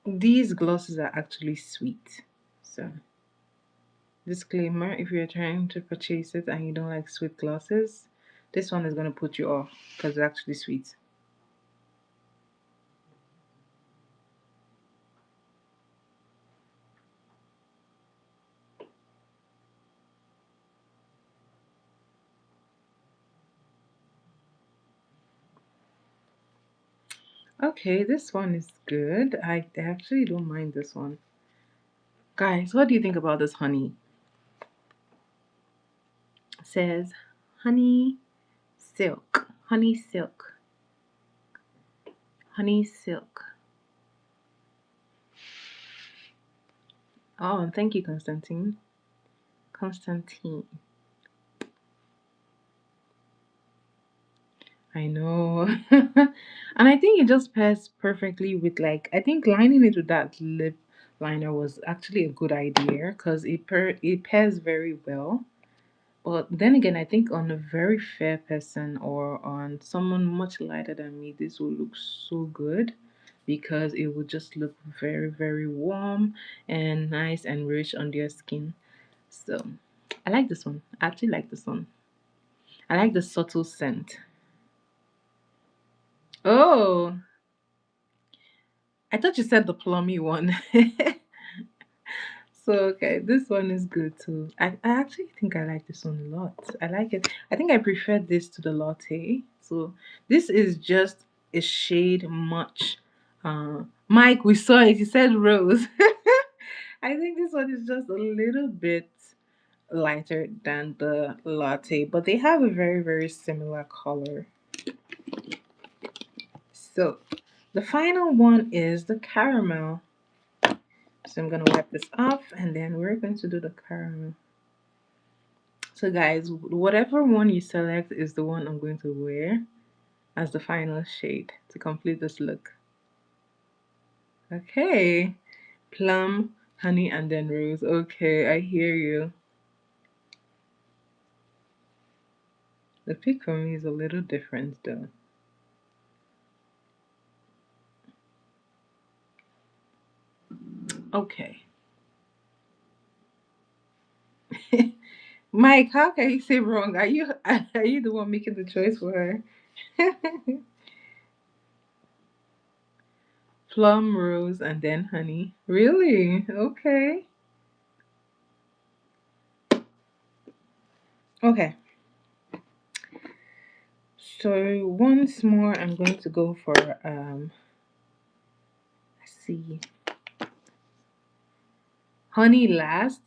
these glosses are actually sweet. So disclaimer, if you're trying to purchase it and you don't like sweet glosses, this one is going to put you off because it's actually sweet. Okay, this one is good. I actually don't mind this one. Guys, what do you think about this honey? It says honey silk. Honey silk. Honey silk. Oh, thank you, Constantine. Constantine. I know. And I think it just pairs perfectly with like I think lining it with that lip liner was actually a good idea because it pairs very well. But then again, I think on a very fair person or on someone much lighter than me, this will look so good because it would just look very, very warm and nice and rich on their skin. So I like this one. I actually like this one. I like the subtle scent. Oh, I thought you said the plummy one. So okay, this one is good too. I actually think I like this one a lot. I like it. I think I prefer this to the latte. So this is just a shade much. Mike, we saw it. He said rose. I think this one is just a little bit lighter than the latte, but they have a very, very similar color. So the final one is the caramel. So I'm gonna wipe this off and then we're going to do the caramel. So guys, whatever one you select is the one I'm going to wear as the final shade to complete this look. Okay. Plum, honey, and then rose. Okay, I hear you. The pick for me is a little different though. Okay. Mike, how can you say wrong? Are you the one making the choice for her? Plum, rose, and then honey. Really? Okay. Okay. So once more I'm going to go for let's see. Honey last.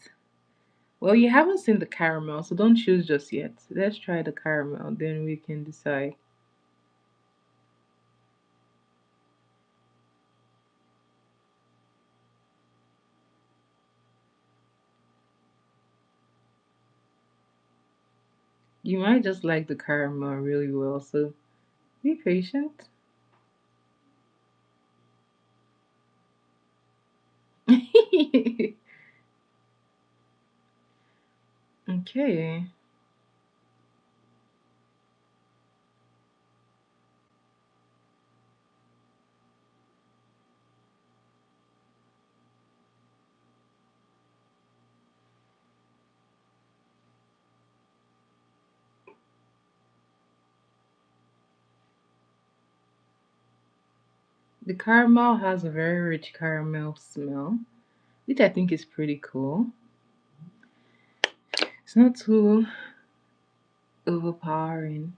Well, you haven't seen the caramel, so don't choose just yet. Let's try the caramel, then we can decide. You might just like the caramel really well, so be patient. Okay. The caramel has a very rich caramel smell, which I think is pretty cool. It's not too overpowering.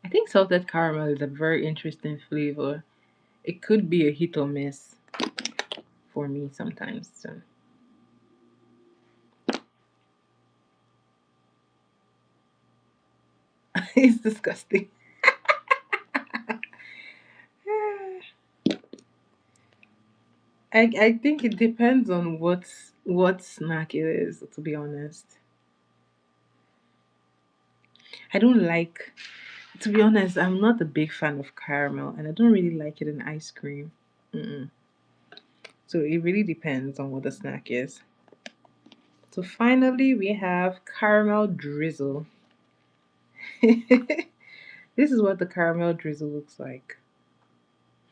I think salted caramel is a very interesting flavor. It could be a hit or miss for me sometimes. So it's disgusting. I think it depends on what snack it is, to be honest. I don't like to be honest, I'm not a big fan of caramel and I don't really like it in ice cream. Mm-mm. So it really depends on what the snack is. So finally we have caramel drizzle. This is what the caramel drizzle looks like.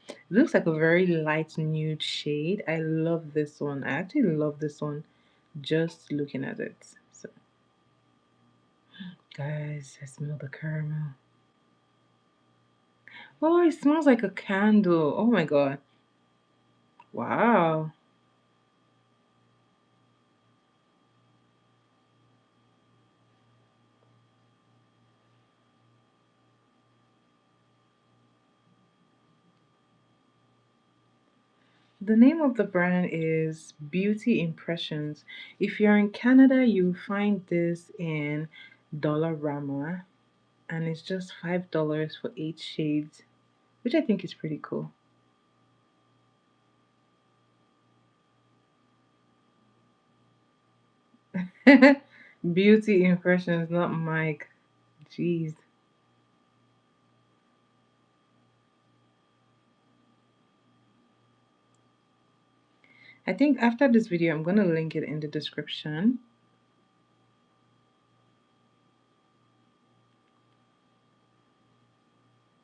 It looks like a very light nude shade. I love this one. I actually love this one just looking at it. So guys, I smell the caramel. Oh, it smells like a candle. Oh my god. Wow. The name of the brand is Beauty Impressions. If you're in Canada, you'll find this in Dollarama, and it's just $5 for 8 shades, which I think is pretty cool. Beauty Impressions, not Mike. Jeez. I think after this video, I'm gonna link it in the description.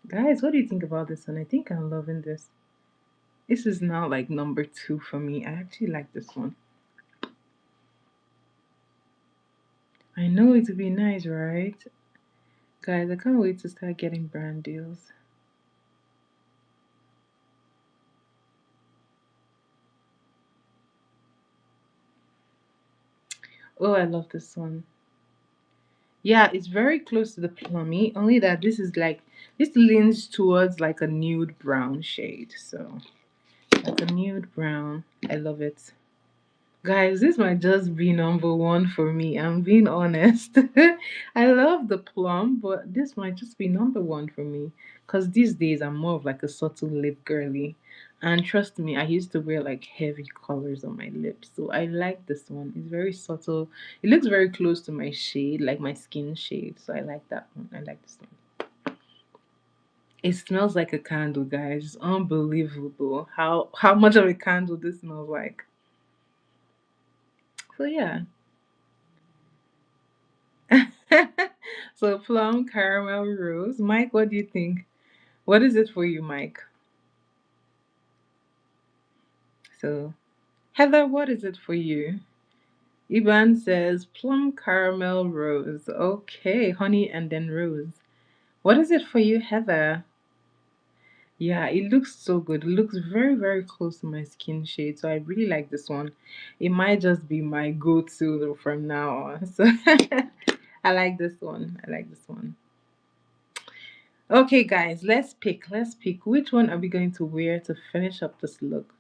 Guys, what do you think about this one? I think I'm loving this. This is now like number two for me. I actually like this one. I know it would be nice, right? Guys, I can't wait to start getting brand deals. Oh, I love this one. Yeah, it's very close to the plummy, only that this leans towards like a nude brown shade. So, like a nude brown. I love it. Guys, this might just be number one for me. I'm being honest. I love the plum, but this might just be number one for me. Because these days I'm more of like a subtle lip girly. And trust me, I used to wear like heavy colors on my lips. So I like this one. It's very subtle. It looks very close to my shade, like my skin shade. So I like that one. I like this one. It smells like a candle, guys. It's unbelievable how much of a candle this smells like. So yeah. So plum caramel rose. Mike, what do you think? What is it for you, Mike? So Heather, what is it for you? Iban says plum caramel rose. Okay, honey and then rose. What is it for you, Heather? Yeah, it looks so good. It looks very, very close to my skin shade. So I really like this one. It might just be my go-to from now on. So I like this one. I like this one. Okay, guys, let's pick. Let's pick. Which one are we going to wear to finish up this look?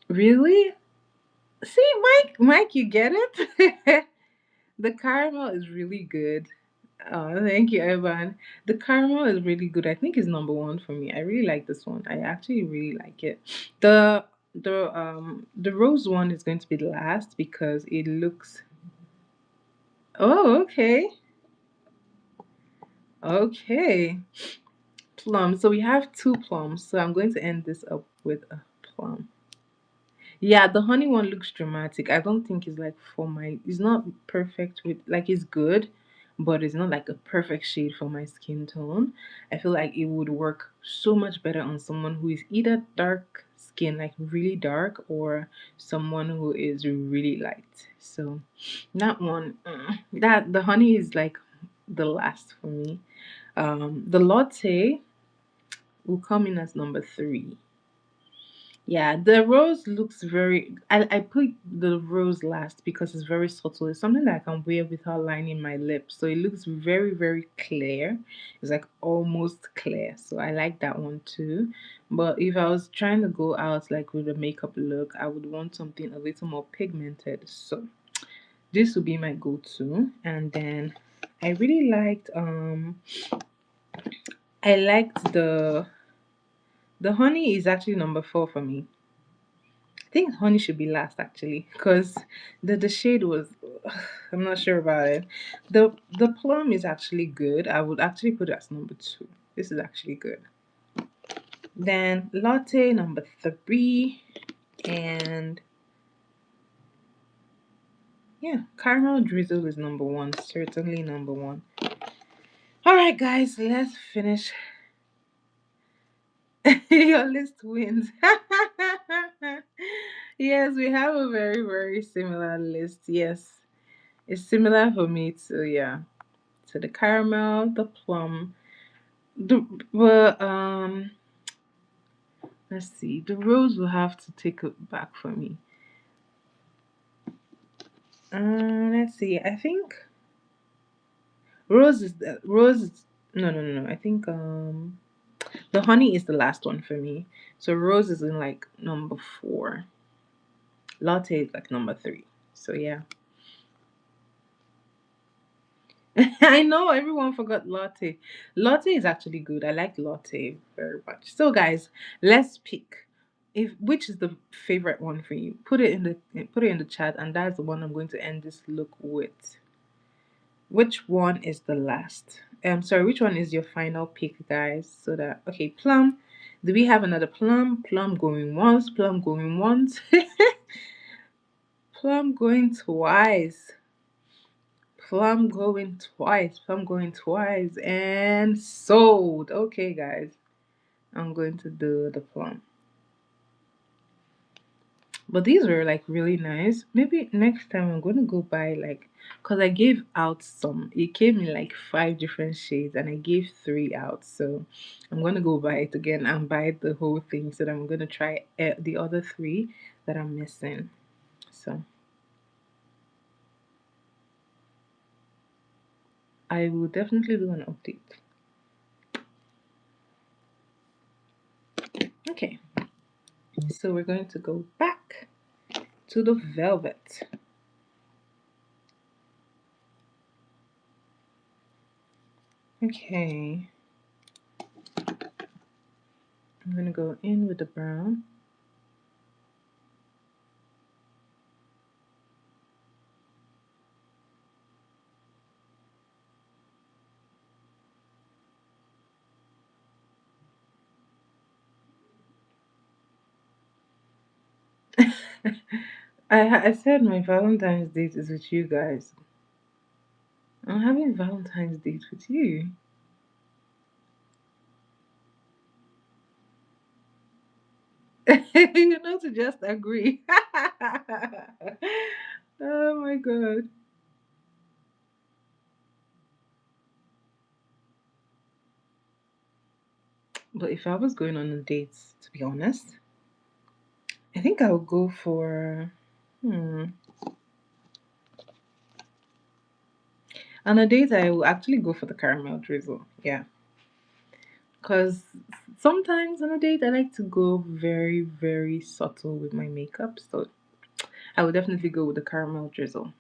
Really? See, Mike, you get it? The caramel is really good. Oh, thank you, Evan. The caramel is really good. I think it's number one for me. I really like this one. I actually really like it. The the rose one is going to be the last because it looks. Oh, okay. Okay. Plum. So we have two plums. So I'm going to end this up with a plum. Yeah, the honey one looks dramatic. I don't think it's like for my. It's not perfect with like it's good, but it's not like a perfect shade for my skin tone. I feel like it would work so much better on someone who is either dark skin, like really dark, or someone who is really light. So that one, that the honey is like the last for me. The latte will come in as number three. Yeah, the rose looks very. I put the rose last because it's very subtle. It's something that I can wear without lining my lips. So it looks very, very clear. It's like almost clear. So I like that one too. But if I was trying to go out like with a makeup look, I would want something a little more pigmented. So this would be my go-to. And then I really liked I liked the honey is actually number four for me. I think honey should be last actually, because the shade was I'm not sure about it. The plum is actually good. I would actually put it as number two. This is actually good. Then latte number three, and yeah, caramel drizzle is number one. Certainly number one. All right, guys, let's finish. Your list wins. Yes, we have a very very similar list. Yes, it's similar for me too. Yeah. So the caramel, the plum, the well, let's see, the rose will have to take it back for me. Let's see. I think rose is the rose. Is, no, no, no, no. I think the honey is the last one for me. So rose is in like number four. Latte is like number three. So yeah. I know everyone forgot latte. Latte is actually good. I like latte very much. So guys, let's pick if which is the favorite one for you. Put it in the chat, and that's the one I'm going to end this look with. Which one is the last? Sorry, which one is your final pick, guys? So that okay, plum. Do we have another plum? Plum going once, plum going once, plum going twice. Plum going twice, plum going twice, and sold. Okay, guys. I'm going to do the plum. But these were like really nice. Maybe next time I'm gonna go buy like, cause I gave out some. It came in like five different shades, and I gave three out. So I'm gonna go buy it again and buy the whole thing. So that I'm gonna try the other three that I'm missing. So I will definitely do an update. Okay, so we're going to go back to the velvet. Okay, I'm gonna go in with the brown. I said my Valentine's date is with you guys. I'm having Valentine's date with you. You know, to just agree. Oh my god. But if I was going on a date, to be honest, I think I would go for hmm. On a date, I will actually go for the caramel drizzle. Yeah. Because sometimes on a date, I like to go very, very subtle with my makeup. So I would definitely go with the caramel drizzle.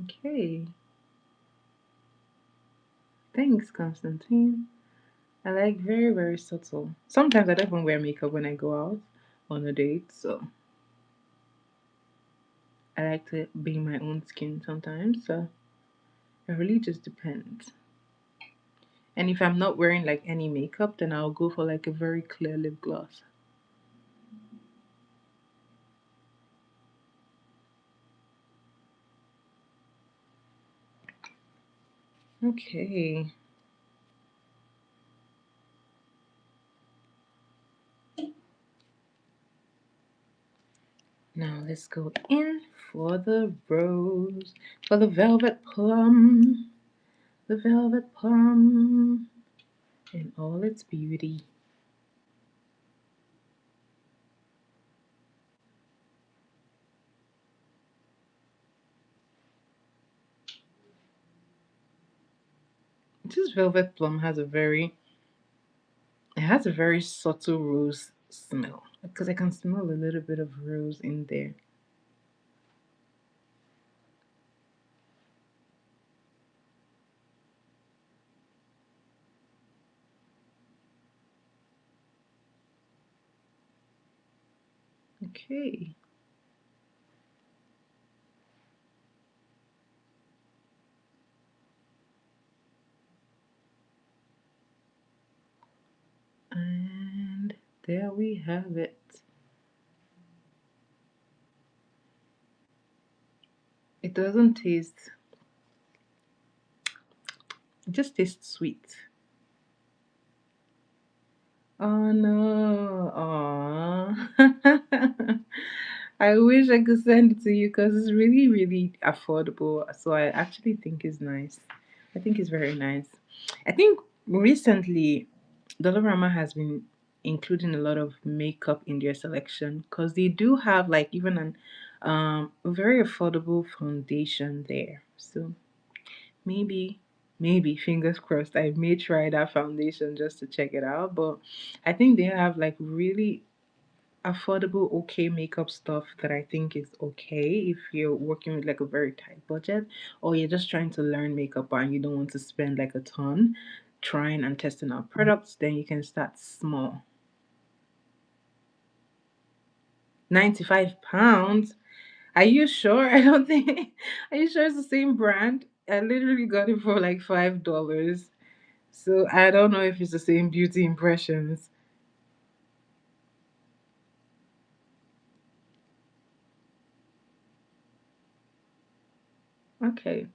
Okay. Thanks, Constantine. I like very, very subtle. Sometimes I don't even wear makeup when I go out on a date. So I like to be my own skin sometimes. So it really just depends. And if I'm not wearing like any makeup, then I'll go for like a very clear lip gloss. Okay. Now let's go in for the rose, for the velvet plum, the velvet plum in all its beauty. This velvet plum has a very, it has a very subtle rose smell because I can smell a little bit of rose in there. Okay. And there we have it. It doesn't taste, it just tastes sweet. Oh no. Aw. I wish I could send it to you because it's really, really affordable. So I actually think it's nice. I think it's very nice. I think recently Dollarama has been including a lot of makeup in their selection because they do have like even an a very affordable foundation there. So maybe, maybe fingers crossed, I may try that foundation just to check it out. But I think they have like really affordable, okay makeup stuff that I think is okay if you're working with like a very tight budget or you're just trying to learn makeup and you don't want to spend like a ton trying and testing out products, then you can start small. £95? Are you sure? I don't think. Are you sure it's the same brand? I literally got it for like $5. So I don't know if it's the same beauty impressions. Okay.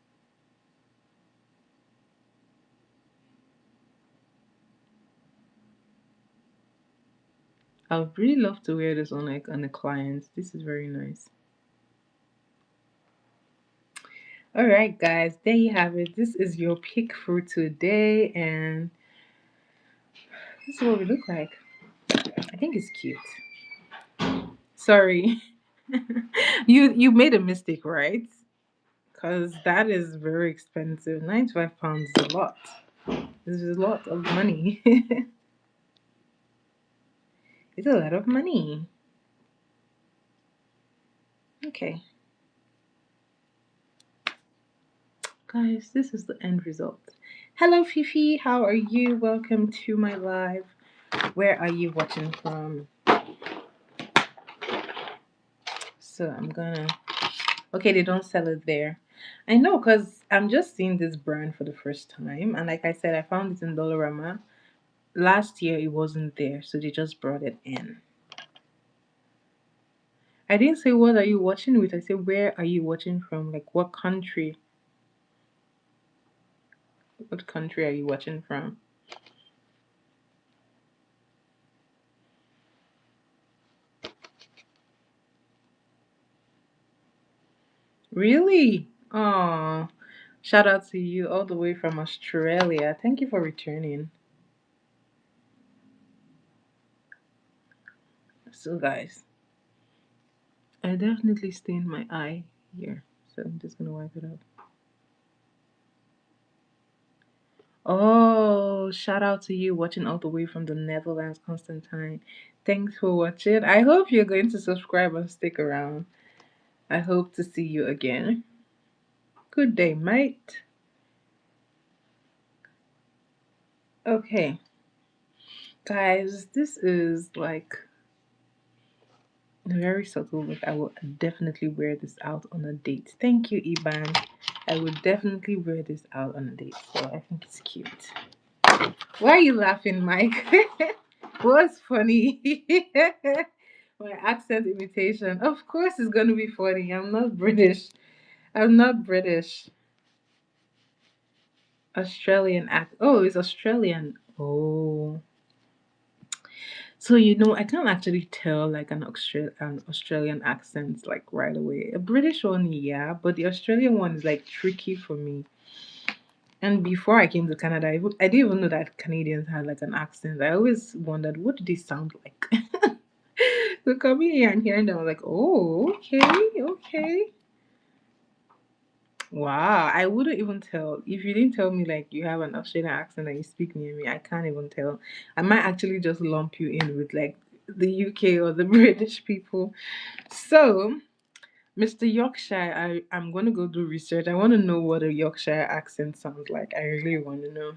I would really love to wear this on like on a client. This is very nice. All right, guys, there you have it. This is your pick for today, and this is what we look like. I think it's cute. Sorry, you made a mistake, right? Because that is very expensive. £95 is a lot. This is a lot of money. It's a lot of money. Okay, guys, this is the end result. Hello, Fifi. How are you? Welcome to my live. Where are you watching from? So I'm gonna. Okay, they don't sell it there. I know, cause I'm just seeing this brand for the first time, and like I said, I found it in Dollarama. Last year it wasn't there, so they just brought it in. I didn't say what are you watching with. I said where are you watching from? Like what country? What country are you watching from? Really? Oh, shout out to you all the way from Australia. Thank you for returning. So, guys, I definitely stained my eye here, so I'm just gonna wipe it up. Oh, shout out to you watching all the way from the Netherlands, Constantine. Thanks for watching. I hope you're going to subscribe and stick around. I hope to see you again. Good day, mate. Okay, guys, this is like very subtle look. I will definitely wear this out on a date. Thank you, Iban. I would definitely wear this out on a date, so I think it's cute. Why are you laughing, Mike? What's funny? My accent imitation. Of course, it's gonna be funny. I'm not British. I'm not British. Australian act. Oh, it's Australian. Oh. So I can't actually tell like an Australian accent like right away. A British one, yeah, but the Australian one is like tricky for me. And before I came to Canada, I didn't even know that Canadians had like an accent. I always wondered what do they sound like. So coming here and hearing them, I was like, oh, okay, okay. Wow, I wouldn't even tell if you didn't tell me like you have an Australian accent and you speak near me. I can't even tell. I might actually just lump you in with like the UK or the British people. So, Mr. Yorkshire, I'm gonna go do research. I want to know what a Yorkshire accent sounds like. I really want to know.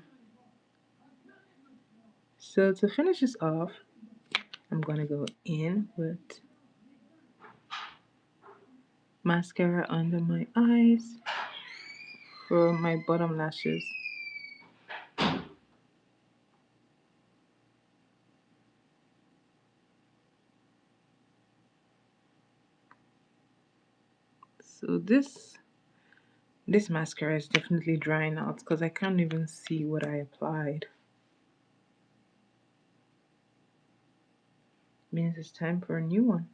So to finish this off, I'm gonna go in with mascara under my eyes for my bottom lashes. So this mascara is definitely drying out because I can't even see what I applied. Means it's time for a new one.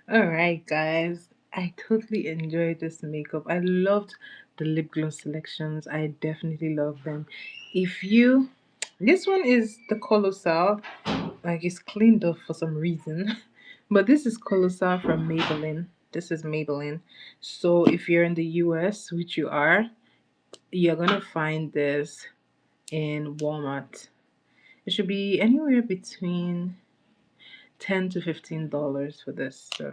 All right, guys. I totally enjoyed this makeup. I loved the lip gloss selections. I definitely love them. If you, this one is the Colossal. Like it's cleaned up for some reason, but this is Colossal from Maybelline. This is Maybelline. So if you're in the US, which you are, you're gonna find this in Walmart. It should be anywhere between $10 to $15 for this. So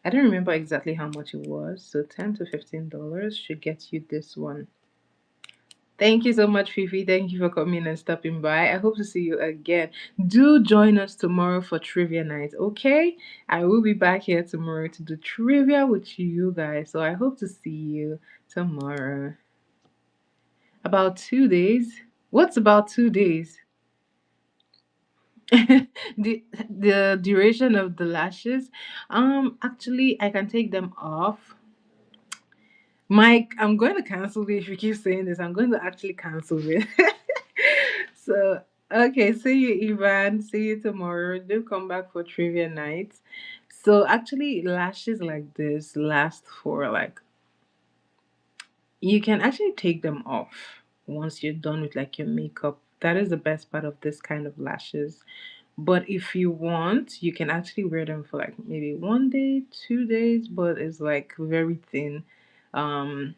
I don't remember exactly how much it was. So $10 to $15 should get you this one. Thank you so much, Fifi. Thank you for coming and stopping by. I hope to see you again. Do join us tomorrow for trivia night, okay? I will be back here tomorrow to do trivia with you guys. So I hope to see you tomorrow. About 2 days. What's about 2 days? The duration of the lashes. Actually, I can take them off. Mike, I'm going to cancel it if you keep saying this. I'm going to actually cancel it. So, okay, see you, Ivan. See you tomorrow. Do come back for trivia night. So, actually, lashes like this last for like, you can actually take them off once you're done with like your makeup. That is the best part of this kind of lashes. But if you want, you can actually wear them for like maybe 1 day, 2 days, but it's like Um,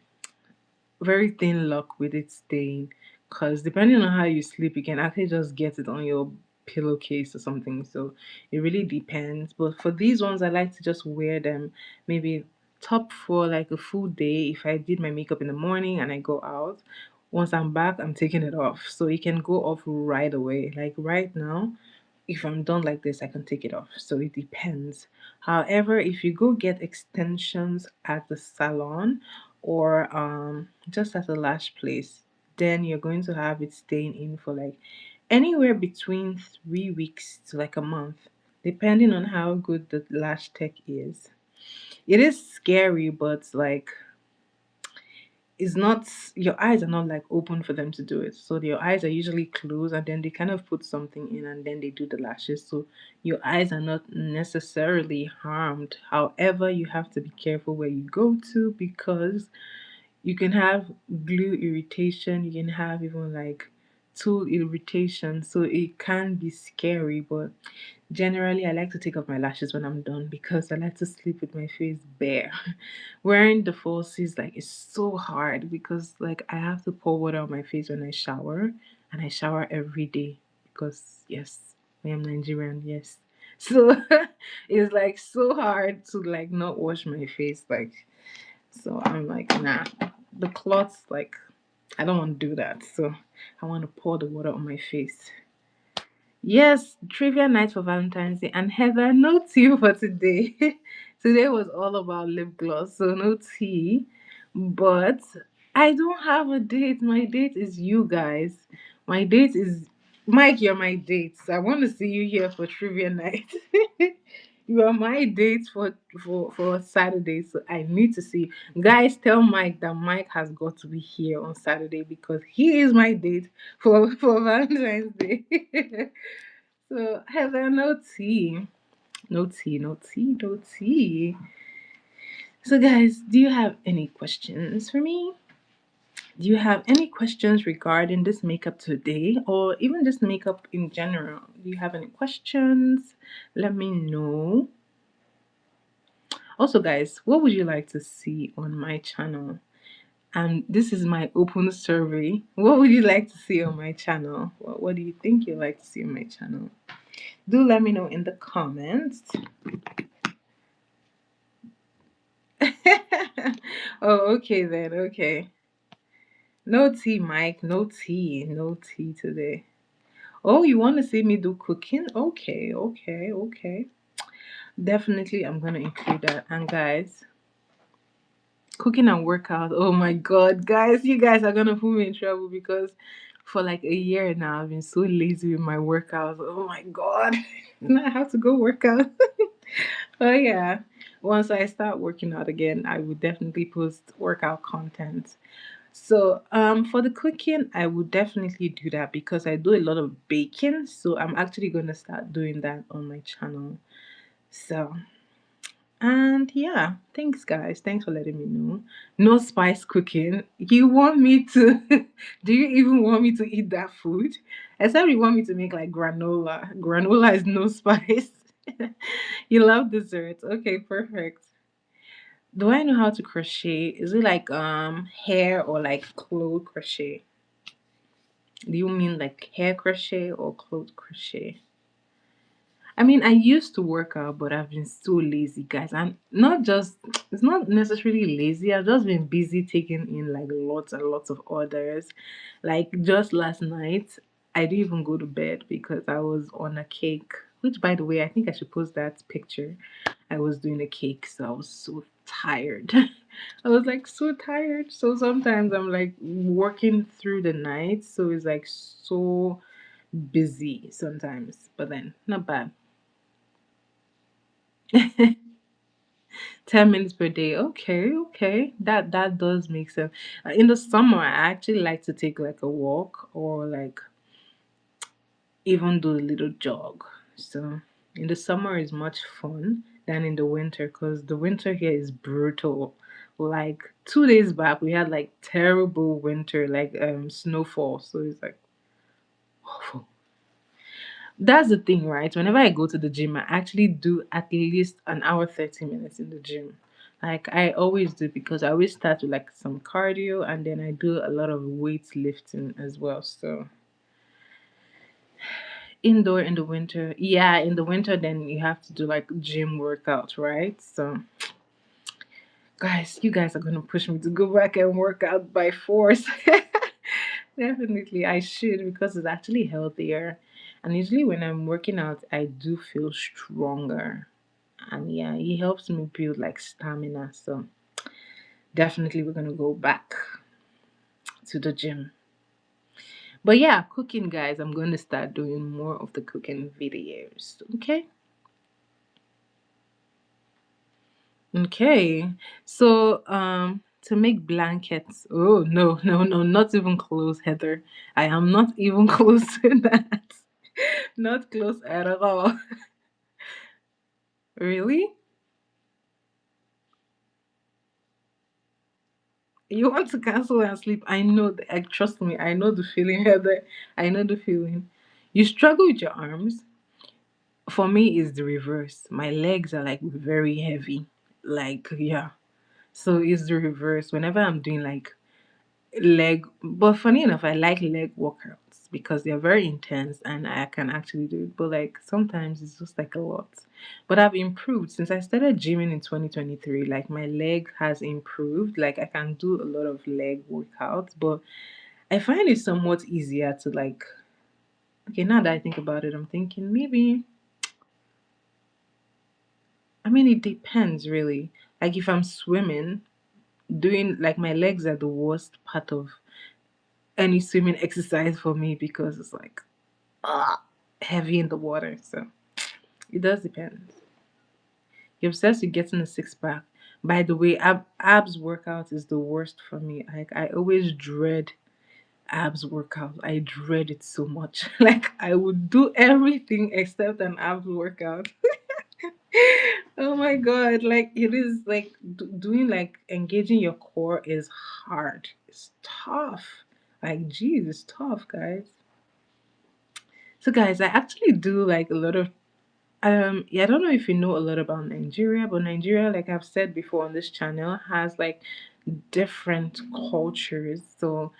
very thin lock with it staying, because depending on how you sleep you can actually just get it on your pillowcase or something, so it really depends. But for these ones I like to just wear them maybe top for like a full day. If I did my makeup in the morning and I go out, once I'm back I'm taking it off, so it can go off right away. Like right now, if I'm done like this, I can take it off. So it depends. However, if you go get extensions at the salon or just at a lash place, then you're going to have it staying in for like anywhere between 3 weeks to like a month, depending on how good the lash tech is. It is scary, but like it's not, your eyes are not like open for them to do it, so your eyes are usually closed and then they kind of put something in and then they do the lashes, so your eyes are not necessarily harmed. However, you have to be careful where you go to, because you can have glue irritation, you can have even like tool irritation, so it can be scary. But generally, I like to take off my lashes when I'm done because I like to sleep with my face bare. Wearing the falsies like it's so hard because like I have to pour water on my face when I shower, and I shower every day because yes, I am Nigerian, yes. So it's like so hard to like not wash my face, like, so I'm like, nah. The cloths, like, I don't want to do that. So I want to pour the water on my face. Yes, trivia night for Valentine's Day. And Heather, no tea for today. Today was all about lip gloss, so no tea. But I don't have a date. My date is you guys. My date is Mike. You're my date. So I want to see you here for trivia night. You are my date for Saturday, so I need to see. Guys, tell Mike that Mike has got to be here on Saturday because he is my date for Valentine's Day. So Heather, no tea. No tea, no tea, no tea. So guys, do you have any questions for me? Do you have any questions regarding this makeup today or even just makeup in general? Do you have any questions? Let me know. Also, guys, what would you like to see on my channel? And this is my open survey. What would you like to see on my channel? What do you think you'd like to see on my channel? Do let me know in the comments. Oh, okay then. Okay. No tea, Mike. No tea. No tea today. Oh, you want to see me do cooking? Okay, okay, okay. Definitely, I'm going to include that. And guys, cooking and workout. Oh my God, guys, you guys are going to put me in trouble because for like a year now, I've been so lazy with my workouts. Oh my God. Now I have to go work out. Oh, yeah. Once I start working out again, I will definitely post workout content. So, for the cooking, I would definitely do that because I do a lot of baking. So, I'm actually going to start doing that on my channel. So, and yeah, thanks, guys. Thanks for letting me know. No spice cooking. You want me to? Do you even want me to eat that food? Except you want me to make like granola. Granola is no spice. You love desserts. Okay, perfect. Do I know how to crochet? Is it like hair or like cloth crochet? Do you mean like hair crochet or cloth crochet? I mean, I used to work out, but I've been so lazy, guys. And not just, it's not necessarily lazy. I've just been busy taking in like lots and lots of orders. Like just last night, I didn't even go to bed because I was on a cake, which by the way, I think I should post that picture. I was doing a cake, so I was so tired. I was like so tired. So sometimes I'm like working through the night. So it's like so busy sometimes, but then not bad. 10 minutes per day. Okay, okay. That does make sense. In the summer, I actually like to take like a walk or like even do a little jog. So in the summer is much fun than in the winter because the winter here is brutal. Like 2 days back, we had like terrible winter, like snowfall. So it's like awful. That's the thing, right? Whenever I go to the gym, I actually do at least an hour 30 minutes in the gym. Like I always do because I always start with like some cardio and then I do a lot of weight lifting as well. So indoor in the winter, yeah, in the winter then you have to do like gym workouts, right? So guys, you guys are gonna push me to go back and work out by force. Definitely, I should because it's actually healthier. And usually, when I'm working out, I do feel stronger. And yeah, it helps me build like stamina. So, definitely, we're gonna go back to the gym. But yeah, cooking, guys, I'm going to start doing more of the cooking videos. Okay. Okay. So, to make blankets. Oh, no, no, no, not even close, Heather. I am not even close to that. Not close at all. Really? You want to cancel and sleep? I know. Trust me. I know the feeling, Heather. I know the feeling. You struggle with your arms. For me, it's the reverse. My legs are like very heavy. Like yeah. So it's the reverse. Whenever I'm doing like leg, but funny enough, I like leg workouts because they're very intense and I can actually do it. But like sometimes it's just like a lot. But I've improved since I started gymming in 2023. Like my leg has improved. Like I can do a lot of leg workouts, but I find it somewhat easier to like. Okay, now that I think about it, I'm thinking maybe. I mean, it depends really. Like if I'm swimming, doing like my legs are the worst part of any swimming exercise for me because it's like heavy in the water. So it does depend. You're obsessed with getting a six pack. By the way, abs workout is the worst for me. Like I always dread abs workout. I dread it so much. Like I would do everything except an abs workout. Oh my god! Like it is like doing like engaging your core is hard. It's tough. Like geez, it's tough, guys. So guys, I actually do like a lot of yeah, I don't know if you know a lot about Nigeria, but Nigeria, like I've said before on this channel, has like different cultures. So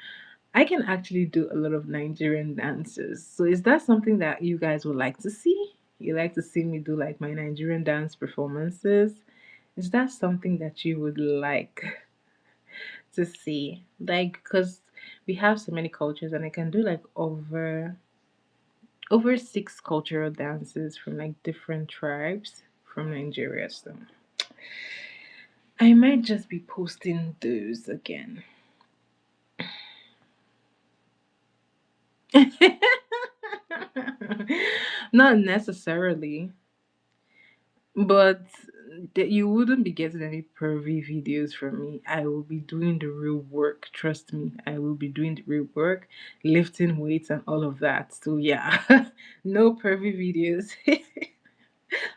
I can actually do a lot of Nigerian dances. So is that something that you guys would like to see? You like to see me do like my Nigerian dance performances? Is that something that you would like to see? Like, because we have so many cultures, and I can do like over six cultural dances from like different tribes from Nigeria. So I might just be posting those again. Not necessarily, but you wouldn't be getting any pervy videos from me. I will be doing the real work. Trust me, I will be doing the real work, lifting weights and all of that. So yeah, no pervy videos.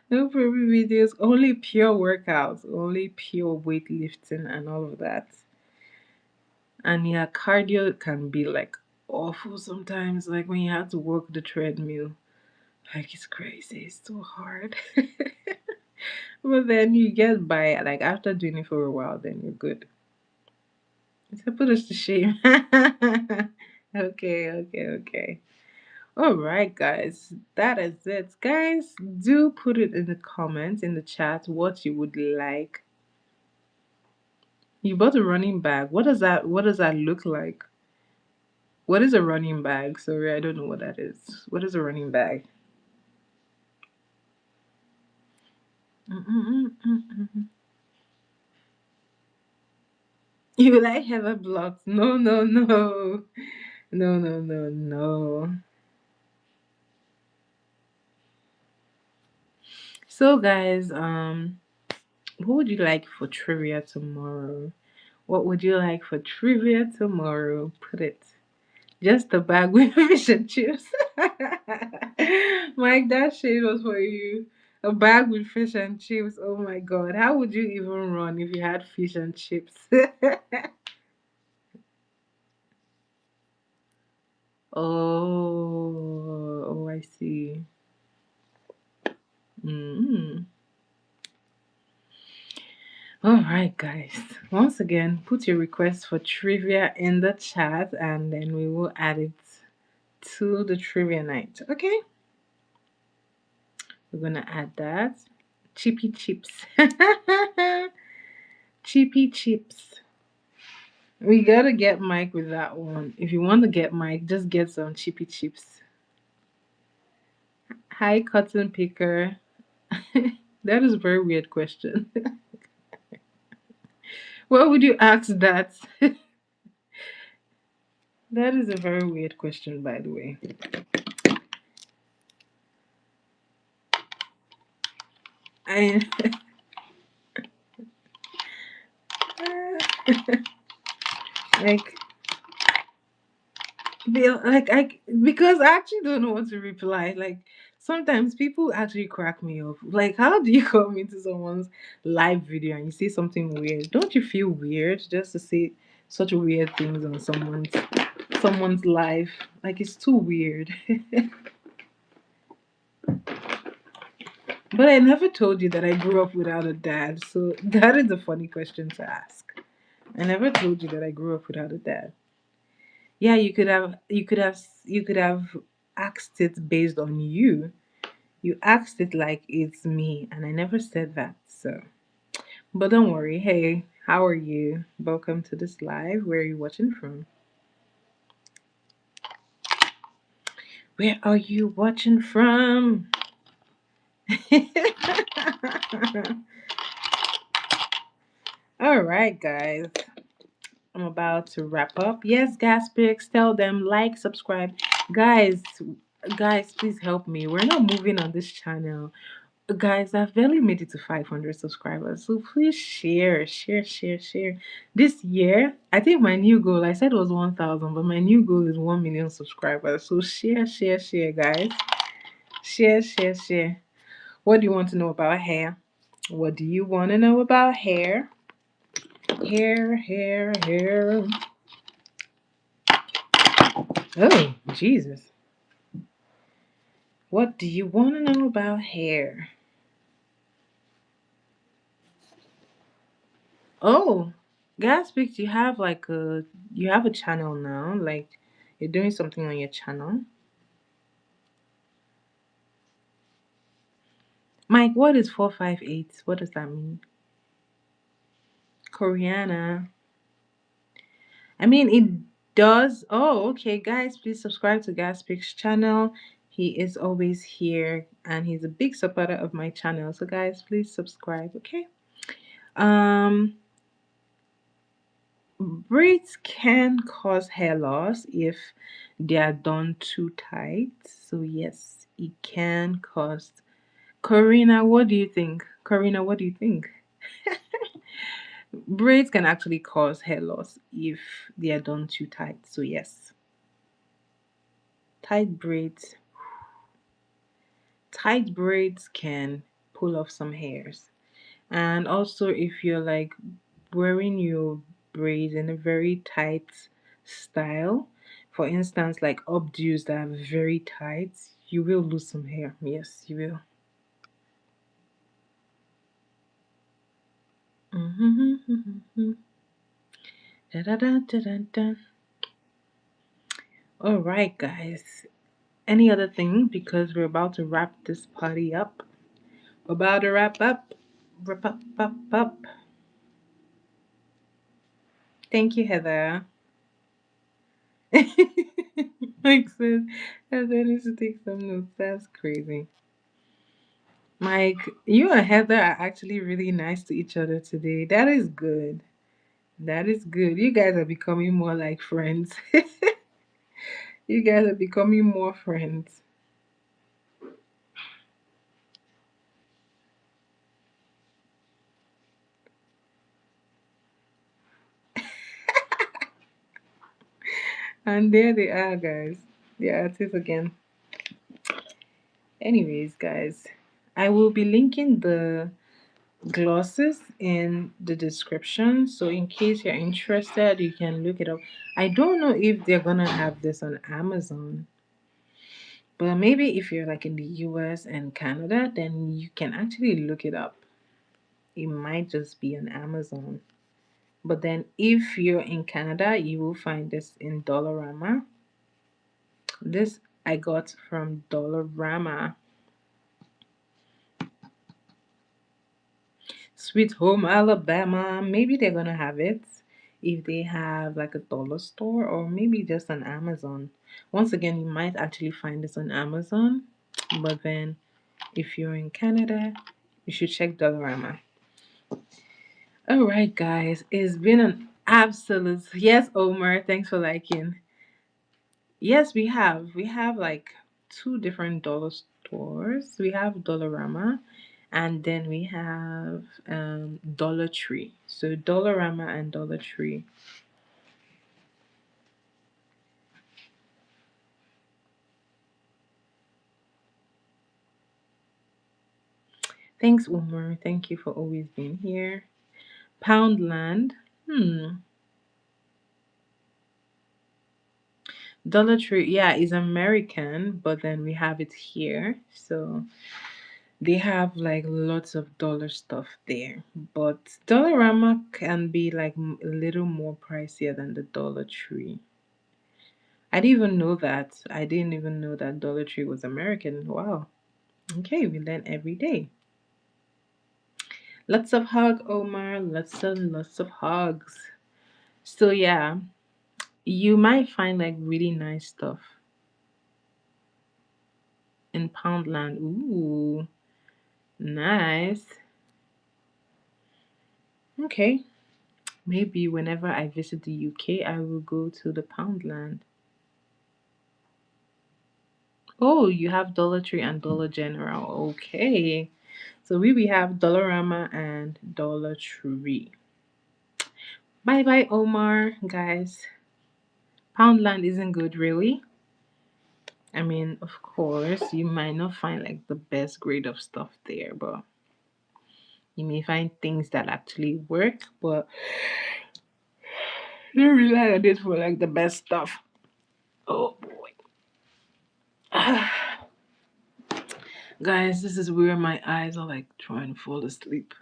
No pervy videos, only pure workouts, only pure weightlifting and all of that. And yeah, cardio can be like awful sometimes, like when you have to walk the treadmill. Like it's crazy, it's so hard. But then you get by, like after doing it for a while, then you're good. So put us to shame. Okay, okay, okay. All right, guys, that is it. Guys, do put it in the comments in the chat what you would like. You bought a running bag. What does that look like? What is a running bag? Sorry, I don't know what that is. What is a running bag? Mm-mm-mm-mm-mm. You like have a block? No, no, no, no, no, no, no. So, guys, who would you like for trivia tomorrow? What would you like for trivia tomorrow? Put it. Just a bag with fish and chips. Mike, that shade was for you. A bag with fish and chips. Oh my god. How would you even run if you had fish and chips? Oh, I see. Mm. All right, guys. Once again, put your request for trivia in the chat and then we will add it to the trivia night. Okay? We're gonna add that. Chippy chips. Chippy chips. We gotta get Mike with that one. If you want to get Mike, just get some chippy chips. Hi, cotton picker. That is a very weird question. Why would you ask that? That is a very weird question, by the way. I like because I actually don't know what to reply. Like sometimes people actually crack me up. Like how do you come into someone's live video and you say something weird? Don't you feel weird just to say such weird things on someone's live? Like it's too weird. But I never told you that I grew up without a dad, so that is a funny question to ask. I never told you that I grew up without a dad. Yeah, you could have asked it based on you. You asked it like it's me, and I never said that. So, but don't worry. Hey, how are you? Welcome to this live. Where are you watching from? Where are you watching from? All right, guys. I'm about to wrap up. Yes, gas picks. Tell them like, subscribe, guys. Guys, please help me. We're not moving on this channel. Guys, I've barely made it to 500 subscribers. So please share, share, share, share. This year, I think my new goal, I said it was 1,000, but my new goal is 1 million subscribers. So share, share, share, guys. Share, share, share. What do you want to know about hair? What do you want to know about hair? Hair, hair, hair. Oh, Jesus. What do you want to know about hair? Oh, Gaspix, you have a channel now. Like you're doing something on your channel. Mike, what is 458? What does that mean? Koreana. I mean it does. Oh, okay, guys, please subscribe to Gaspix's channel. He is always here and he's a big supporter of my channel. So guys, please subscribe, okay? Um Braids can cause hair loss if they are done too tight. So yes, it can cause. Karina, what do you think? Karina, what do you think? Braids can actually cause hair loss if they are done too tight. So yes, tight braids, tight braids can pull off some hairs. And also, if you're like wearing your braids in a very tight style, for instance, like updos that are very tight, you will lose some hair. Yes, you will. Mm-hmm. Da, da, da, da, da, da. All right, guys. Any other thing? Because we're about to wrap this party up. We're about to wrap up. Wrap up, up, up. Thank you, Heather. Mike says, Heather needs to take some notes. That's crazy. Mike, you and Heather are actually really nice to each other today. That is good. That is good. You guys are becoming more like friends. You guys are becoming more friends. And there they are, guys. They are at it again. Anyways, guys, I will be linking the glosses in the description. So in case you're interested, you can look it up. I don't know if they're gonna have this on Amazon, but maybe if you're like in the US and Canada, then you can actually look it up. It might just be on Amazon. But then if you're in Canada, you will find this in Dollarama. This I got from Dollarama. Sweet Home Alabama. Maybe they're gonna have it if they have like a dollar store or maybe just on Amazon. Once again, you might actually find this on Amazon, but then if you're in Canada, you should check Dollarama. All right, guys, it's been an absolute yes, Omar. Thanks for liking. Yes, we have. We have like two different dollar stores. We have Dollarama and then we have Dollar Tree. So Dollarama and Dollar Tree. Thanks, Umar. Thank you for always being here. Poundland. Hmm. Dollar Tree, yeah, is American, but then we have it here. So they have like lots of dollar stuff there. But Dollarama can be like a little more pricier than the Dollar Tree. I didn't even know that. I didn't even know that Dollar Tree was American. Wow. Okay, we learn every day. Lots of hug, Omar. Lots of hugs. So yeah, you might find like really nice stuff in Poundland. Ooh, nice. Okay. Maybe whenever I visit the UK, I will go to the Poundland. Oh, you have Dollar Tree and Dollar General. Okay. So we have Dollarama and Dollar Tree. Bye bye, Omar, guys. Poundland isn't good, really. I mean, of course, you might not find like the best grade of stuff there, but you may find things that actually work, but don't rely on it for like the best stuff. Oh boy. Guys, this is where my eyes are like trying to fall asleep.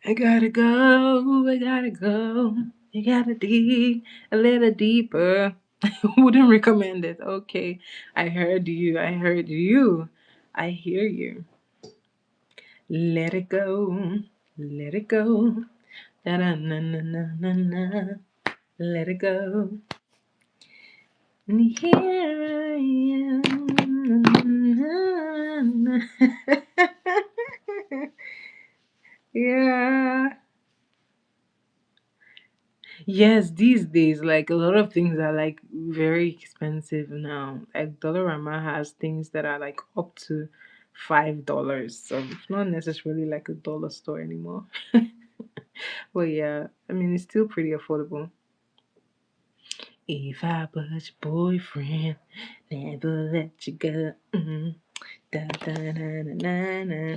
I gotta go, I gotta go. You gotta dig a little deeper. Wouldn't recommend it. Okay. I heard you. I heard you. I hear you. Let it go. Let it go. Na na na na na na na. Let it go. And here I am. Na, na, na. Yeah. Yes, these days, like a lot of things are like very expensive now. Like Dollarama has things that are like up to $5. So it's not necessarily like a dollar store anymore. But yeah, I mean it's still pretty affordable. If I was your boyfriend, never let you go. Da, da, na, na, na, na.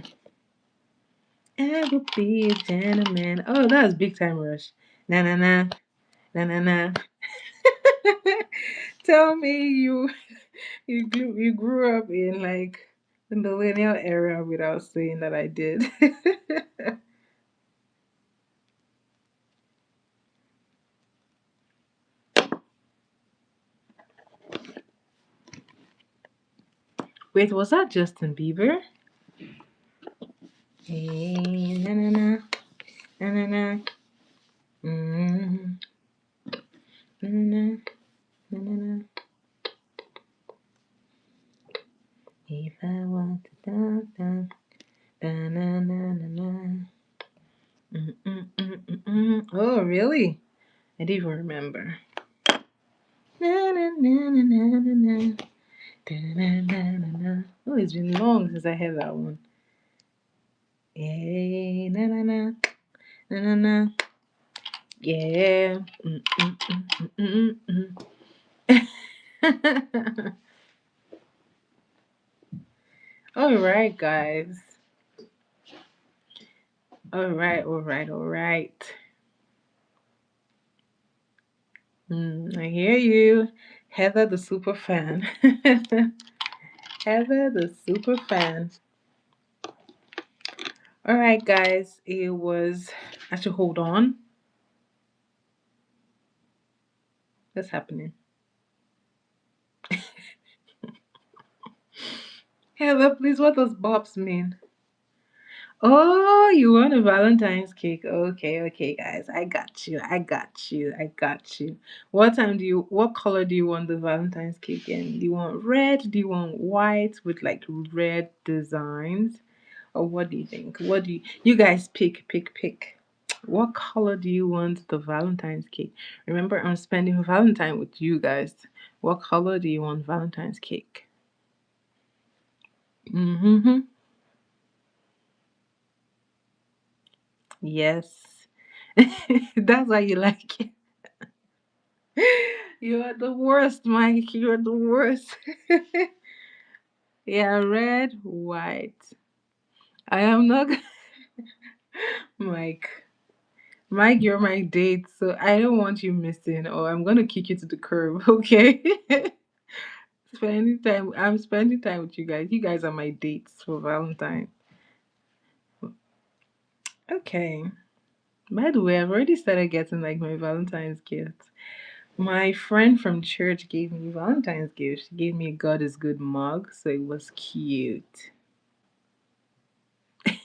I will be a gentleman. Oh, that was Big Time Rush. Na na na na na na. Tell me you grew up in like the millennial era without saying that I did. Wait, was that Justin Bieber? Hey, na na na na na na. Mm, na na na na na. If I want to da da da na na na na. Oh, really? I didn't even remember. Na na na na na na na. Da, na, na, na, na. Oh, it's been long since I had that one. Hey, na na na na na na. Yeah. All right, guys. All right, all right, all right. I hear you, Heather, the super fan. Heather, the super fan. All right, guys. It was. I should hold on. What's happening? Heather, please. What does Bobs mean? Oh, you want a Valentine's cake? Okay, okay, guys. I got you. I got you. I got you. What color do you want the Valentine's cake in? Do you want red? Do you want white with like red designs? Or what do you think? You guys pick. What color do you want the Valentine's cake? Remember, I'm spending Valentine with you guys. What color do you want Valentine's cake? Mm-hmm. Yes. That's why you like it. You are the worst, Mike. You are the worst. Yeah, red, white. I am not Mike. Mike, you're my date, so I don't want you missing, or I'm gonna kick you to the curb, okay? I'm spending time with you guys. You guys are my dates for Valentine. Okay. By the way, I've already started getting like my Valentine's gifts. My friend from church gave me Valentine's gift. She gave me a God is Good mug, so it was cute.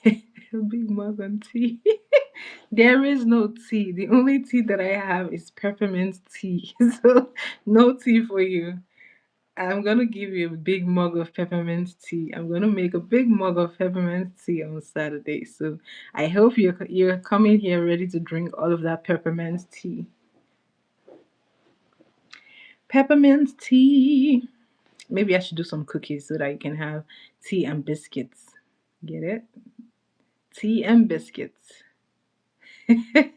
A big mug and tea. There is no tea. The only tea that I have is peppermint tea. So no tea for you. I'm gonna give you a big mug of peppermint tea. I'm gonna make a big mug of peppermint tea on Saturday. So I hope you're coming here ready to drink all of that peppermint tea. Peppermint tea. Maybe I should do some cookies so that you can have tea and biscuits. Get it? Tea and biscuits. Bring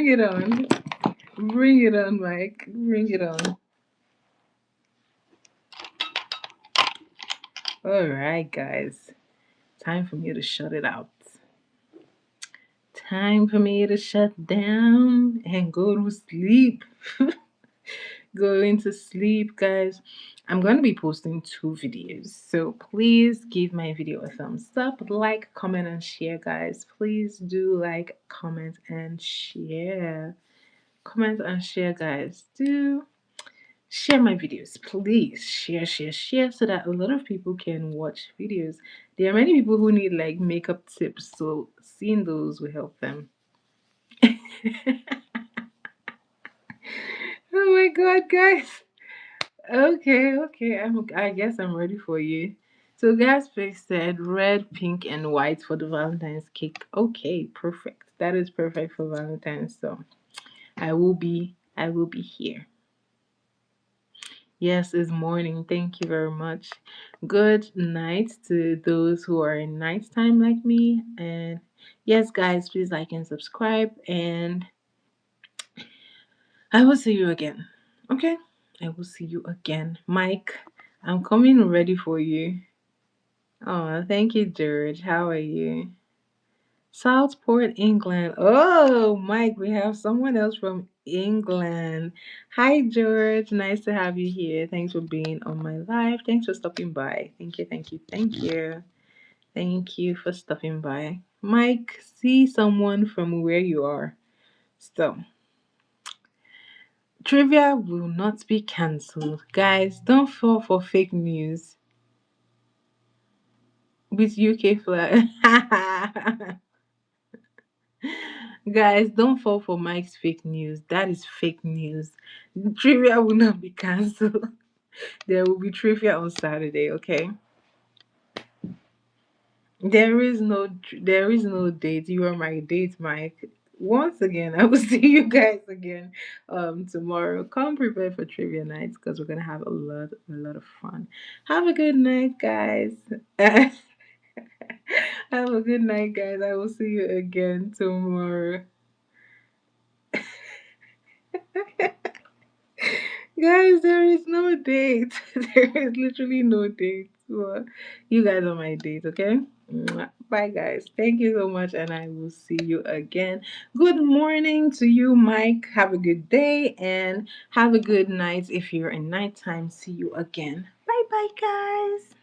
it on. Bring it on, Mike. Bring it on. All right, guys. Time for me to shut it out. Time for me to shut down and go to sleep. Going to sleep, guys. I'm going to be posting 2 videos. So please give my video a thumbs up, like, comment, and share, guys. Please do like, comment, and share. Comment and share, guys. Do share my videos. Please share so that a lot of people can watch videos. There are many people who need like makeup tips, so seeing those will help them. Oh my god, guys. Okay. I guess I'm ready for you. So Gaspace said red, pink, and white for the Valentine's cake. Okay, perfect. That is perfect for Valentine's. So I will be here. Yes, it's morning. Thank you very much. Good night to those who are in nighttime like me. And yes, guys, please like and subscribe. And I will see you again. Okay? I will see you again. Mike, I'm coming ready for you. Oh, thank you, George. How are you? Southport, England. Oh, Mike, we have someone else from England. Hi, George. Nice to have you here. Thanks for being on my live. Thanks for stopping by. Thank you. Thank you for stopping by. Mike, see someone from where you are. So, Trivia will not be cancelled. Guys, don't fall for fake news with UK flag. Guys, don't fall for Mike's fake news. That is fake news. Trivia will not be cancelled. There will be trivia on Saturday, okay? There is no date. You are my date, Mike. Once again, I will see you guys again tomorrow. Come prepared for trivia nights because we're gonna have a lot of fun. Have a good night, guys. Have a good night, guys. I will see you again tomorrow. Guys, there is no date. There is literally no date. Well, you guys are my date, okay? Mwah. Bye, guys. Thank you so much, and I will see you again. Good morning to you, Mike. Have a good day, and have a good night if you're in nighttime. See you again. Bye, bye, guys.